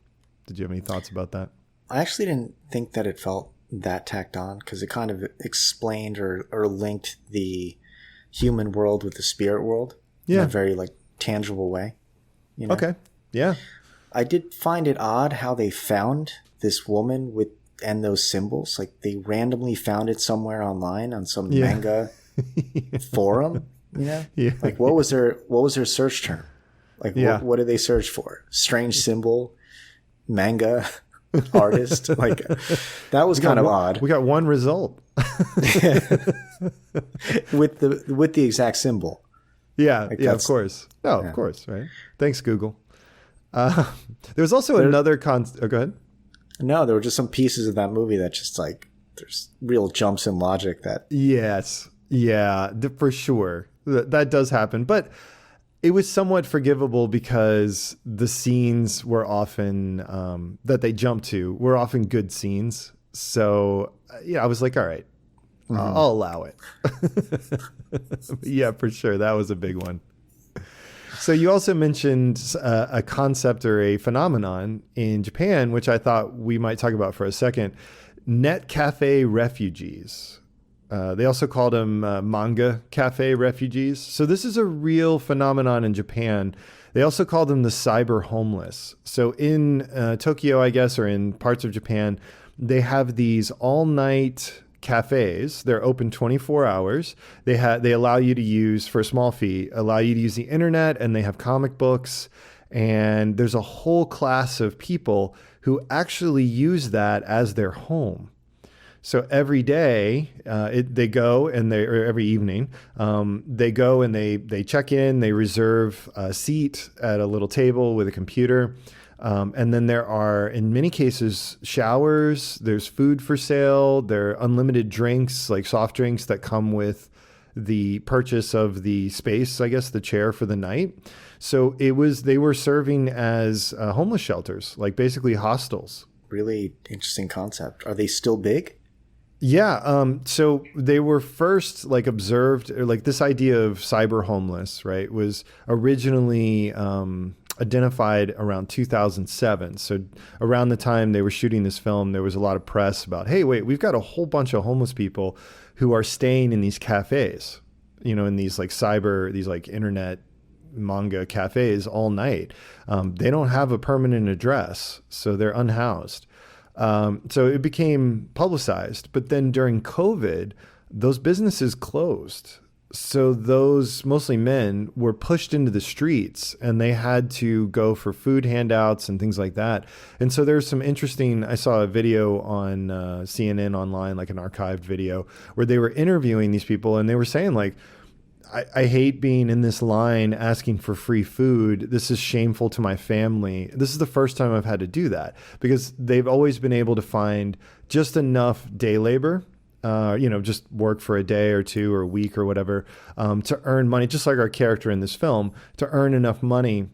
[SPEAKER 1] Did you have any thoughts about that?
[SPEAKER 2] I actually didn't think that it felt that tacked on, because it kind of explained or linked the human world with the spirit world in a very tangible way.
[SPEAKER 1] Okay. Yeah.
[SPEAKER 2] I did find it odd how they found this woman and those symbols. Like, they randomly found it somewhere online on some manga forum,
[SPEAKER 1] Yeah.
[SPEAKER 2] like what was their search term? Like
[SPEAKER 1] Yeah.
[SPEAKER 2] what did they search for? Strange symbol, manga artist. Like that was kind of odd
[SPEAKER 1] We got one result.
[SPEAKER 2] with the exact symbol.
[SPEAKER 1] Yeah.
[SPEAKER 2] Like
[SPEAKER 1] Yeah, of
[SPEAKER 2] that's
[SPEAKER 1] course. No,
[SPEAKER 2] yeah.
[SPEAKER 1] of course. Right. Thanks, Google. There was also another oh, go ahead.
[SPEAKER 2] No, there were just some pieces of that movie that just like there's real jumps in logic that
[SPEAKER 1] Yes. Yeah, for sure. That does happen. But it was somewhat forgivable because the scenes were often that they jumped to were often good scenes. So, yeah, I was like, all right, I'll allow it. Yeah, for sure. That was a big one. So you also mentioned a concept or a phenomenon in Japan, which I thought we might talk about for a second. Net cafe refugees. They also called them manga cafe refugees. So this is a real phenomenon in Japan. They also call them the cyber homeless. So in Tokyo, I guess, or in parts of Japan, they have these all-night cafes. They're open 24 hours. They allow you to use, for a small fee, allow you to use the internet, and they have comic books. And there's a whole class of people who actually use that as their home. So every day they go and or every evening, they go and they check in, they reserve a seat at a little table with a computer. And then there are, in many cases, showers, there's food for sale, there are unlimited drinks, like soft drinks that come with the purchase of the space, I guess, the chair for the night. So they were serving as homeless shelters, like basically hostels.
[SPEAKER 2] really interesting concept. Are they still big?
[SPEAKER 1] Yeah. So they were first like observed, or like this idea of cyber homeless, right, was originally identified around 2007. So around the time they were shooting this film, there was a lot of press about, hey, wait, we've got a whole bunch of homeless people who are staying in these cafes, in these like these like internet manga cafes all night. They don't have a permanent address, so they're unhoused. So it became publicized. But then during COVID, those businesses closed. So those mostly men were pushed into the streets and they had to go for food handouts and things like that. And so there's some interesting, I saw a video on CNN online, like an archived video where they were interviewing these people and they were saying like, I hate being in this line asking for free food. This is shameful to my family. This is the first time I've had to do that because they've always been able to find just enough day labor, just work for a day or two or a week or whatever, to earn money, just like our character in this film, to earn enough money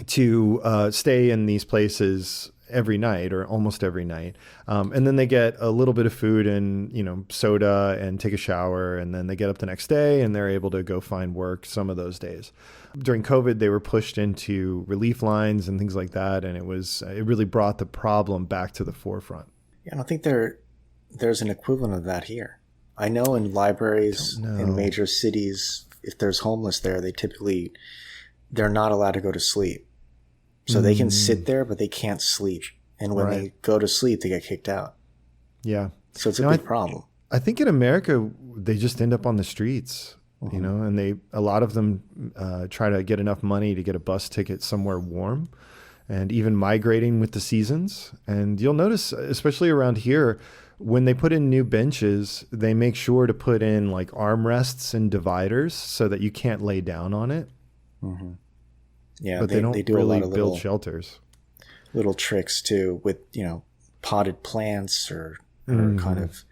[SPEAKER 1] to stay in these places every night or almost every night. And then they get a little bit of food and, soda and take a shower. And then they get up the next day and they're able to go find work some of those days. During COVID, they were pushed into relief lines and things like that. And it really brought the problem back to the forefront.
[SPEAKER 2] Yeah, I don't think there's an equivalent of that here. I know in libraries in major cities, if there's homeless there, they're not allowed to go to sleep. So they can sit there, but they can't sleep. And when they go to sleep, they get kicked out.
[SPEAKER 1] Yeah.
[SPEAKER 2] So it's a big problem.
[SPEAKER 1] I think in America, they just end up on the streets, and a lot of them try to get enough money to get a bus ticket somewhere warm and even migrating with the seasons. And you'll notice, especially around here, when they put in new benches, they make sure to put in like armrests and dividers so that you can't lay down on it.
[SPEAKER 2] Mm-hmm. Yeah,
[SPEAKER 1] but they don't
[SPEAKER 2] do
[SPEAKER 1] really
[SPEAKER 2] a lot of
[SPEAKER 1] build shelters.
[SPEAKER 2] Little tricks too with, potted plants or kind of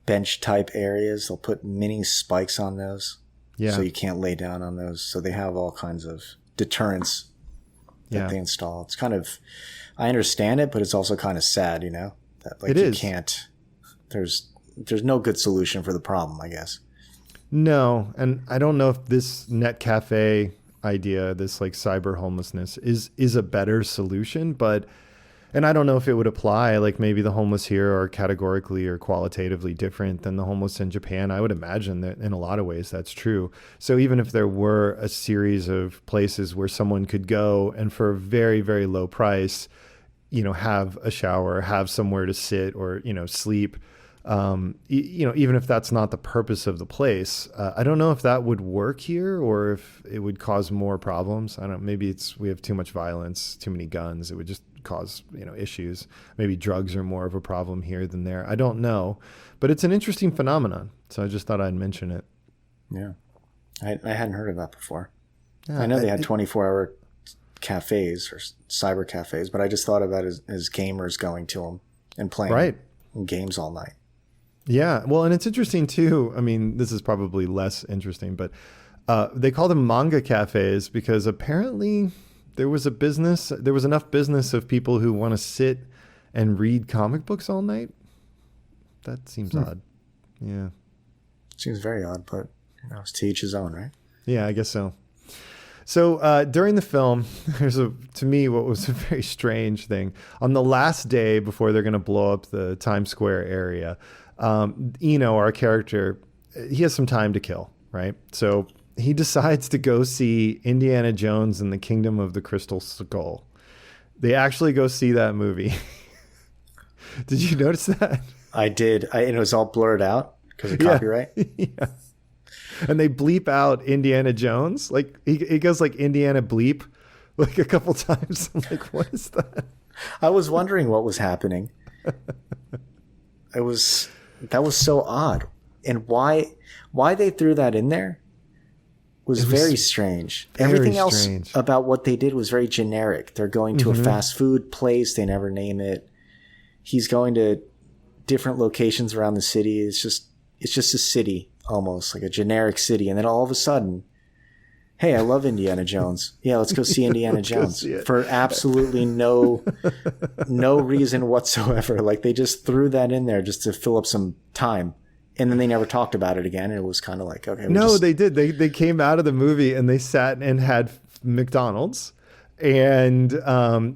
[SPEAKER 2] bench type areas. They'll put mini spikes on those.
[SPEAKER 1] Yeah.
[SPEAKER 2] So you can't lay down on those. So they have all kinds of deterrents that they install. It's kind of, I understand it, but it's also kind of sad, that like you can't, there's no good solution for the problem, I guess.
[SPEAKER 1] No. And I don't know if this net cafe idea, this like cyber homelessness is a better solution, and I don't know if it would apply, like maybe the homeless here are categorically or qualitatively different than the homeless in Japan. I would imagine that in a lot of ways that's true. So even if there were a series of places where someone could go and for a very, very low price, have a shower, have somewhere to sit or, sleep, Even if that's not the purpose of the place, I don't know if that would work here or if it would cause more problems. I don't know. Maybe we have too much violence, too many guns. It would just cause, issues. Maybe drugs are more of a problem here than there. I don't know, but it's an interesting phenomenon. So I just thought I'd mention it.
[SPEAKER 2] Yeah. I hadn't heard of that before.
[SPEAKER 1] Yeah,
[SPEAKER 2] I know they had 24-hour cafes or cyber cafes, but I just thought of that as gamers going to them and playing games all night.
[SPEAKER 1] Yeah. Well, and it's interesting too. I mean, this is probably less interesting, but they call them manga cafes because apparently there was enough business of people who want to sit and read comic books all night. That seems odd. Yeah.
[SPEAKER 2] Seems very odd, but it's to each his own, right?
[SPEAKER 1] Yeah, I guess so. So during the film, to me, what was a very strange thing. On the last day before they're going to blow up the Times Square area, Eno, our character, he has some time to kill, right? So he decides to go see Indiana Jones and the Kingdom of the Crystal Skull. They actually go see that movie. Did you notice that?
[SPEAKER 2] I did. And it was all blurred out because of copyright.
[SPEAKER 1] Yeah. And they bleep out Indiana Jones. Like he goes like Indiana bleep like a couple times. I'm like, what is that?
[SPEAKER 2] I was wondering what was happening. That was so odd. And why they threw that in there was very strange. Everything else about what they did was very generic. They're going to a fast food place. They never name it. He's going to different locations around the city. It's just a city, almost like a generic city. And then all of a sudden, hey, I love Indiana Jones. Yeah, let's go see Indiana Jones for absolutely no reason whatsoever. Like they just threw that in there just to fill up some time. And then they never talked about it again. And it was kind of like, okay.
[SPEAKER 1] They did. They came out of the movie and they sat and had McDonald's. And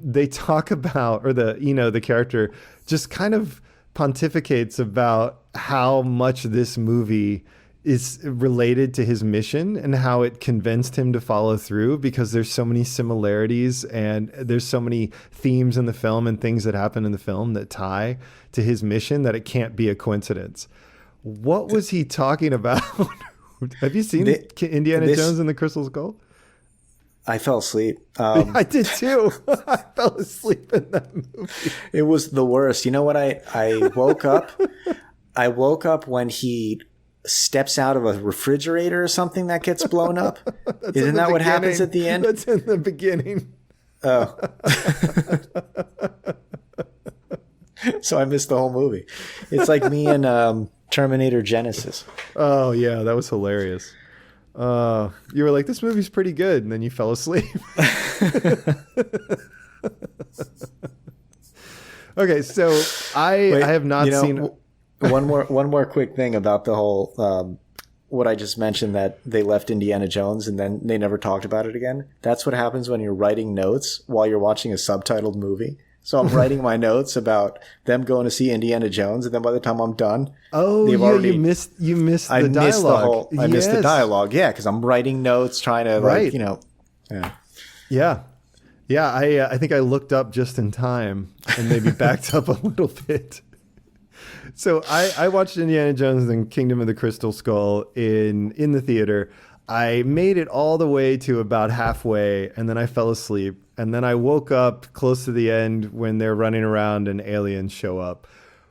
[SPEAKER 1] they talk about, or the character just kind of pontificates about how much this movie is related to his mission and how it convinced him to follow through because there's so many similarities and there's so many themes in the film and things that happen in the film that tie to his mission that it can't be a coincidence. What was he talking about? Have you seen Indiana Jones and the Crystal Skull?
[SPEAKER 2] I fell asleep.
[SPEAKER 1] I did too. I fell asleep in that movie.
[SPEAKER 2] It was the worst. You know what? I woke up. I woke up when he steps out of a refrigerator or something that gets blown up. Isn't that what happens at the end?
[SPEAKER 1] That's in the beginning.
[SPEAKER 2] Oh. So I missed the whole movie. It's like me and Terminator Genesis.
[SPEAKER 1] Oh, yeah. That was hilarious. You were like, this movie's pretty good. And then you fell asleep. Okay. So I have not seen...
[SPEAKER 2] One more quick thing about the whole, what I just mentioned, that they left Indiana Jones and then they never talked about it again. That's what happens when you're writing notes while you're watching a subtitled movie. So I'm writing my notes about them going to see Indiana Jones, and then by the time I'm done,
[SPEAKER 1] you missed the dialogue.
[SPEAKER 2] I missed the dialogue. Yeah, because I'm writing notes, trying to
[SPEAKER 1] Yeah. I think I looked up just in time and maybe backed up a little bit. So I watched Indiana Jones and Kingdom of the Crystal Skull in the theater. I made it all the way to about halfway, and then I fell asleep. And then I woke up close to the end when they're running around and aliens show up.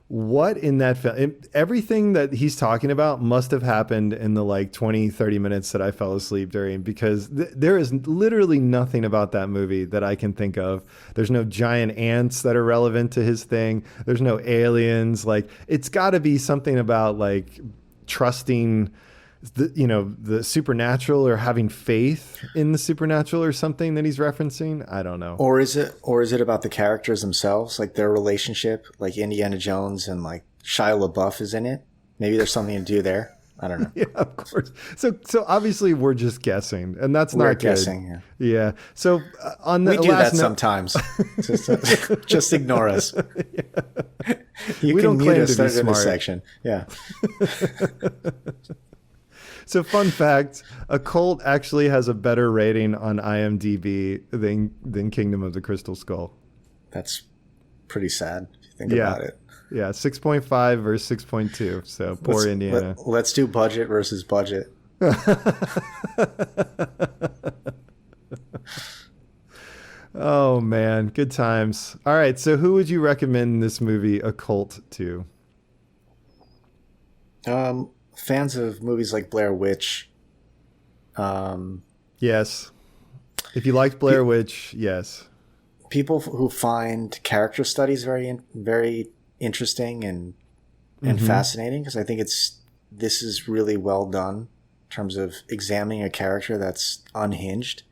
[SPEAKER 1] What in that film? Everything that he's talking about must have happened in the 20, 30 minutes that I fell asleep during, because there is literally nothing about that movie that I can think of. There's no giant ants that are relevant to his thing. There's no aliens. It's got to be something about trusting the supernatural or having faith in the supernatural or something that he's referencing. I don't know.
[SPEAKER 2] Or is it about the characters themselves, like their relationship, like Indiana Jones and Shia LaBeouf is in it? Maybe there's something to do there. I don't know.
[SPEAKER 1] Yeah, of course. So obviously we're just guessing, and that's not good. We're
[SPEAKER 2] guessing.
[SPEAKER 1] Yeah. So on the
[SPEAKER 2] we do that sometimes. just ignore us. Yeah. We don't claim to be smart in this section. Yeah.
[SPEAKER 1] So fun fact, Occult actually has a better rating on IMDb than Kingdom of the Crystal Skull.
[SPEAKER 2] That's pretty sad if you think
[SPEAKER 1] Yeah.
[SPEAKER 2] about it.
[SPEAKER 1] Yeah. 6.5 versus 6.2. So poor Indiana.
[SPEAKER 2] Let's do budget versus budget.
[SPEAKER 1] Oh man, good times. All right, so who would you recommend this movie Occult to?
[SPEAKER 2] Fans of movies like Blair Witch. Um,
[SPEAKER 1] Yes. If you liked Blair Witch, yes.
[SPEAKER 2] People who find character studies very interesting and fascinating, because I think this is really well done in terms of examining a character that's unhinged.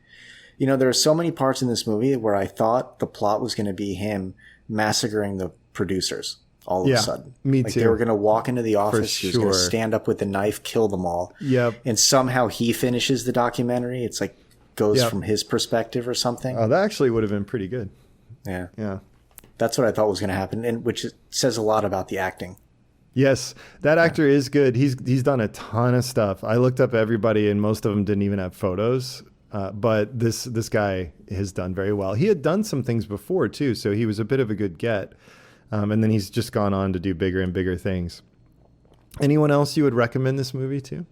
[SPEAKER 2] You know, there are so many parts in this movie where I thought the plot was going to be him massacring the producers all of a sudden.
[SPEAKER 1] Me
[SPEAKER 2] like
[SPEAKER 1] too.
[SPEAKER 2] they were going to walk into the office, he was going to
[SPEAKER 1] sure.
[SPEAKER 2] stand up with a knife, kill them all.
[SPEAKER 1] Yep.
[SPEAKER 2] And somehow he finishes the documentary. It's like goes from his perspective or something.
[SPEAKER 1] Oh, that actually would have been pretty good.
[SPEAKER 2] Yeah.
[SPEAKER 1] Yeah.
[SPEAKER 2] That's what I thought was going to happen, and which says a lot about the acting.
[SPEAKER 1] Yes, that actor is good. He's done a ton of stuff. I looked up everybody, and most of them didn't even have photos. But this guy has done very well. He had done some things before too, so he was a bit of a good get. And then he's just gone on to do bigger and bigger things. Anyone else you would recommend this movie to?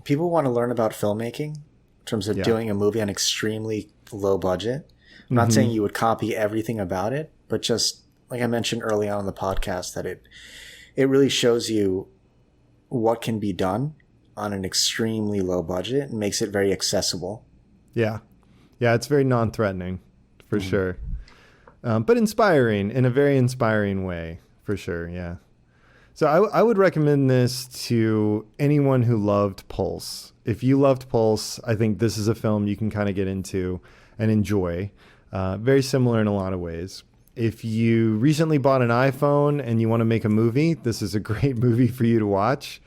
[SPEAKER 2] People want to learn about filmmaking in terms of doing a movie on extremely low budget. I'm not saying you would copy everything about it, but just like I mentioned early on in the podcast, that it really shows you what can be done on an extremely low budget and makes it very accessible.
[SPEAKER 1] Yeah. Yeah, it's very non-threatening, for sure. But inspiring, in a very inspiring way, for sure, yeah. So I would recommend this to anyone who loved Pulse. If you loved Pulse, I think this is a film you can kind of get into and enjoy. Very similar in a lot of ways. If you recently bought an iPhone and you want to make a movie, this is a great movie for you to watch.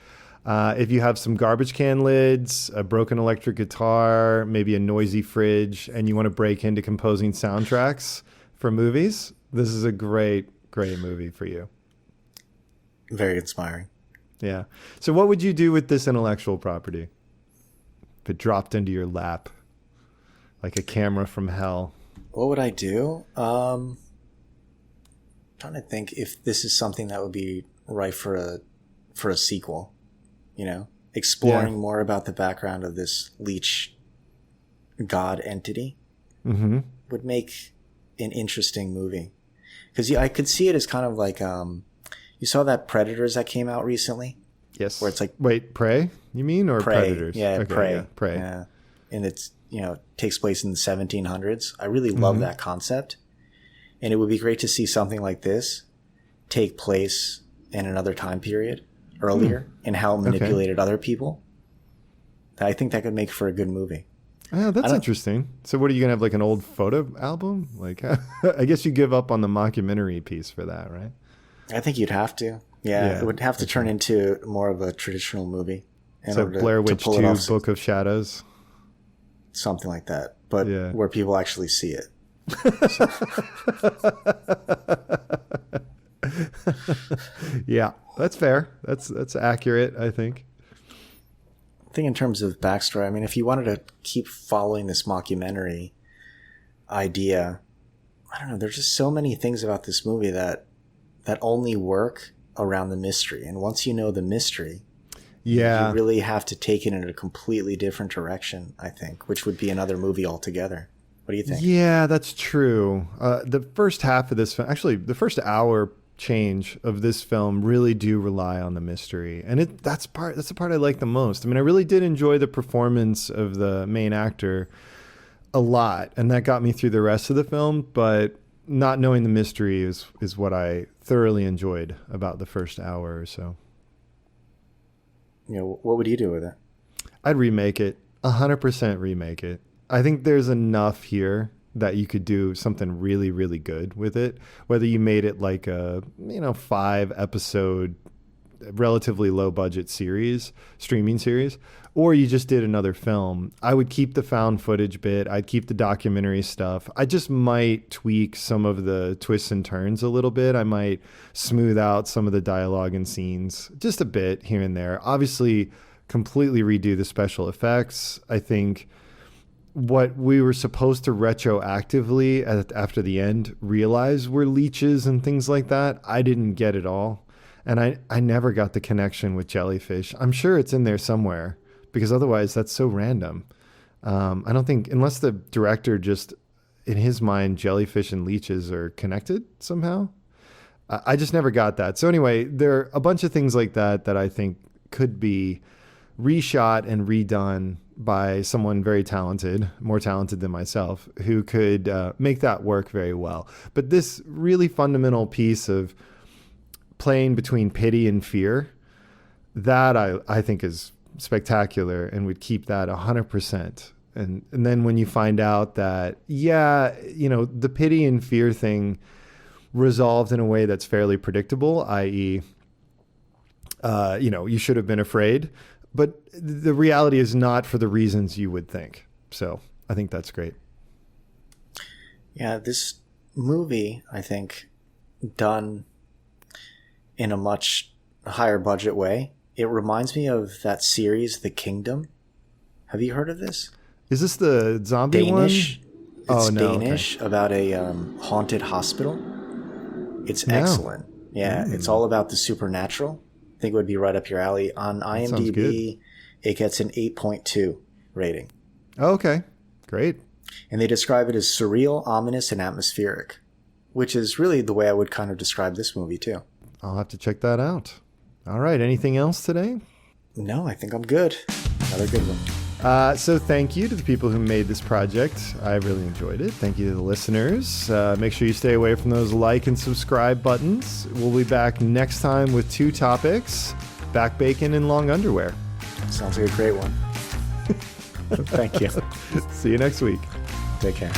[SPEAKER 1] If you have some garbage can lids, a broken electric guitar, maybe a noisy fridge, and you want to break into composing soundtracks for movies, this is a great, great movie for you.
[SPEAKER 2] Very inspiring.
[SPEAKER 1] Yeah. So what would you do with this intellectual property if it dropped into your lap like a camera from hell?
[SPEAKER 2] What would I do? Trying to think if this is something that would be right for a sequel. You know, exploring more about the background of this leech god entity would make an interesting movie. Because I could see it as kind of like you saw that Predators that came out recently.
[SPEAKER 1] Yes.
[SPEAKER 2] Where it's like
[SPEAKER 1] Prey? You mean, or
[SPEAKER 2] Prey?
[SPEAKER 1] Predators?
[SPEAKER 2] Yeah,
[SPEAKER 1] Okay,
[SPEAKER 2] Prey.
[SPEAKER 1] Yeah, Prey.
[SPEAKER 2] Yeah, and it's takes place in the 1700s. I really love that concept, and it would be great to see something like this take place in another time period earlier and how it manipulated other people. I think that could make for a good movie.
[SPEAKER 1] Yeah, that's interesting. So what are you going to have, like an old photo album? Like, I guess you give up on the mockumentary piece for that, right?
[SPEAKER 2] I think you'd have to. Yeah, it would have to turn into more of a traditional movie.
[SPEAKER 1] So Blair Witch 2, Book of Shadows.
[SPEAKER 2] Something like that, but where people actually see it.
[SPEAKER 1] Yeah, that's fair. That's accurate, I think.
[SPEAKER 2] I think in terms of backstory, I mean, if you wanted to keep following this mockumentary idea, I don't know, there's just so many things about this movie that only work around the mystery. And once you know the mystery, you really have to take it in a completely different direction, I think, which would be another movie altogether. What do you think?
[SPEAKER 1] Yeah, that's true. The first half of this film, actually the first hour change of this film, really do rely on the mystery. And that's the part I like the most. I mean, I really did enjoy the performance of the main actor a lot, and that got me through the rest of the film, but not knowing the mystery is what I thoroughly enjoyed about the first hour or so.
[SPEAKER 2] What would you do with it?
[SPEAKER 1] I'd remake it. 100% remake it. I think there's enough here that you could do something really, really good with it. Whether you made it like a 5-episode, relatively low budget streaming series, or you just did another film. I would keep the found footage bit. I'd keep the documentary stuff. I just might tweak some of the twists and turns a little bit. I might smooth out some of the dialogue and scenes just a bit here and there. Obviously, completely redo the special effects. I think what we were supposed to retroactively after the end realize were leeches and things like that, I didn't get at all. And I never got the connection with jellyfish. I'm sure it's in there somewhere because otherwise that's so random. I don't think, unless the director just, in his mind, jellyfish and leeches are connected somehow. I just never got that. So anyway, there are a bunch of things like that that I think could be reshot and redone by someone very talented, more talented than myself, who could make that work very well. But this really fundamental piece of playing between pity and fear, that I think is spectacular and would keep that 100%. And then when you find out that, yeah, you know, the pity and fear thing resolved in a way that's fairly predictable, i.e., you know, you should have been afraid, but the reality is not for the reasons you would think. So I think that's great.
[SPEAKER 2] Yeah, this movie, I think, done in a much higher budget way, it reminds me of that series, The Kingdom. Have you heard of this?
[SPEAKER 1] Is this the zombie
[SPEAKER 2] Danish.
[SPEAKER 1] one?
[SPEAKER 2] It's Danish, okay. About a haunted hospital. It's excellent. Yeah, It's all about the supernatural. I think it would be right up your alley. On IMDb, it gets an 8.2 rating.
[SPEAKER 1] Oh, okay, great.
[SPEAKER 2] And they describe it as surreal, ominous, and atmospheric, which is really the way I would kind of describe this movie too.
[SPEAKER 1] I'll have to check that out. All right, anything else today?
[SPEAKER 2] No, I think I'm good. Another good one.
[SPEAKER 1] So thank you to the people who made this project. I really enjoyed it. Thank you to the listeners. Make sure you stay away from those like and subscribe buttons. We'll be back next time with 2 topics, back bacon and long underwear.
[SPEAKER 2] Sounds like a great one. Thank you.
[SPEAKER 1] See you next week.
[SPEAKER 2] Take care.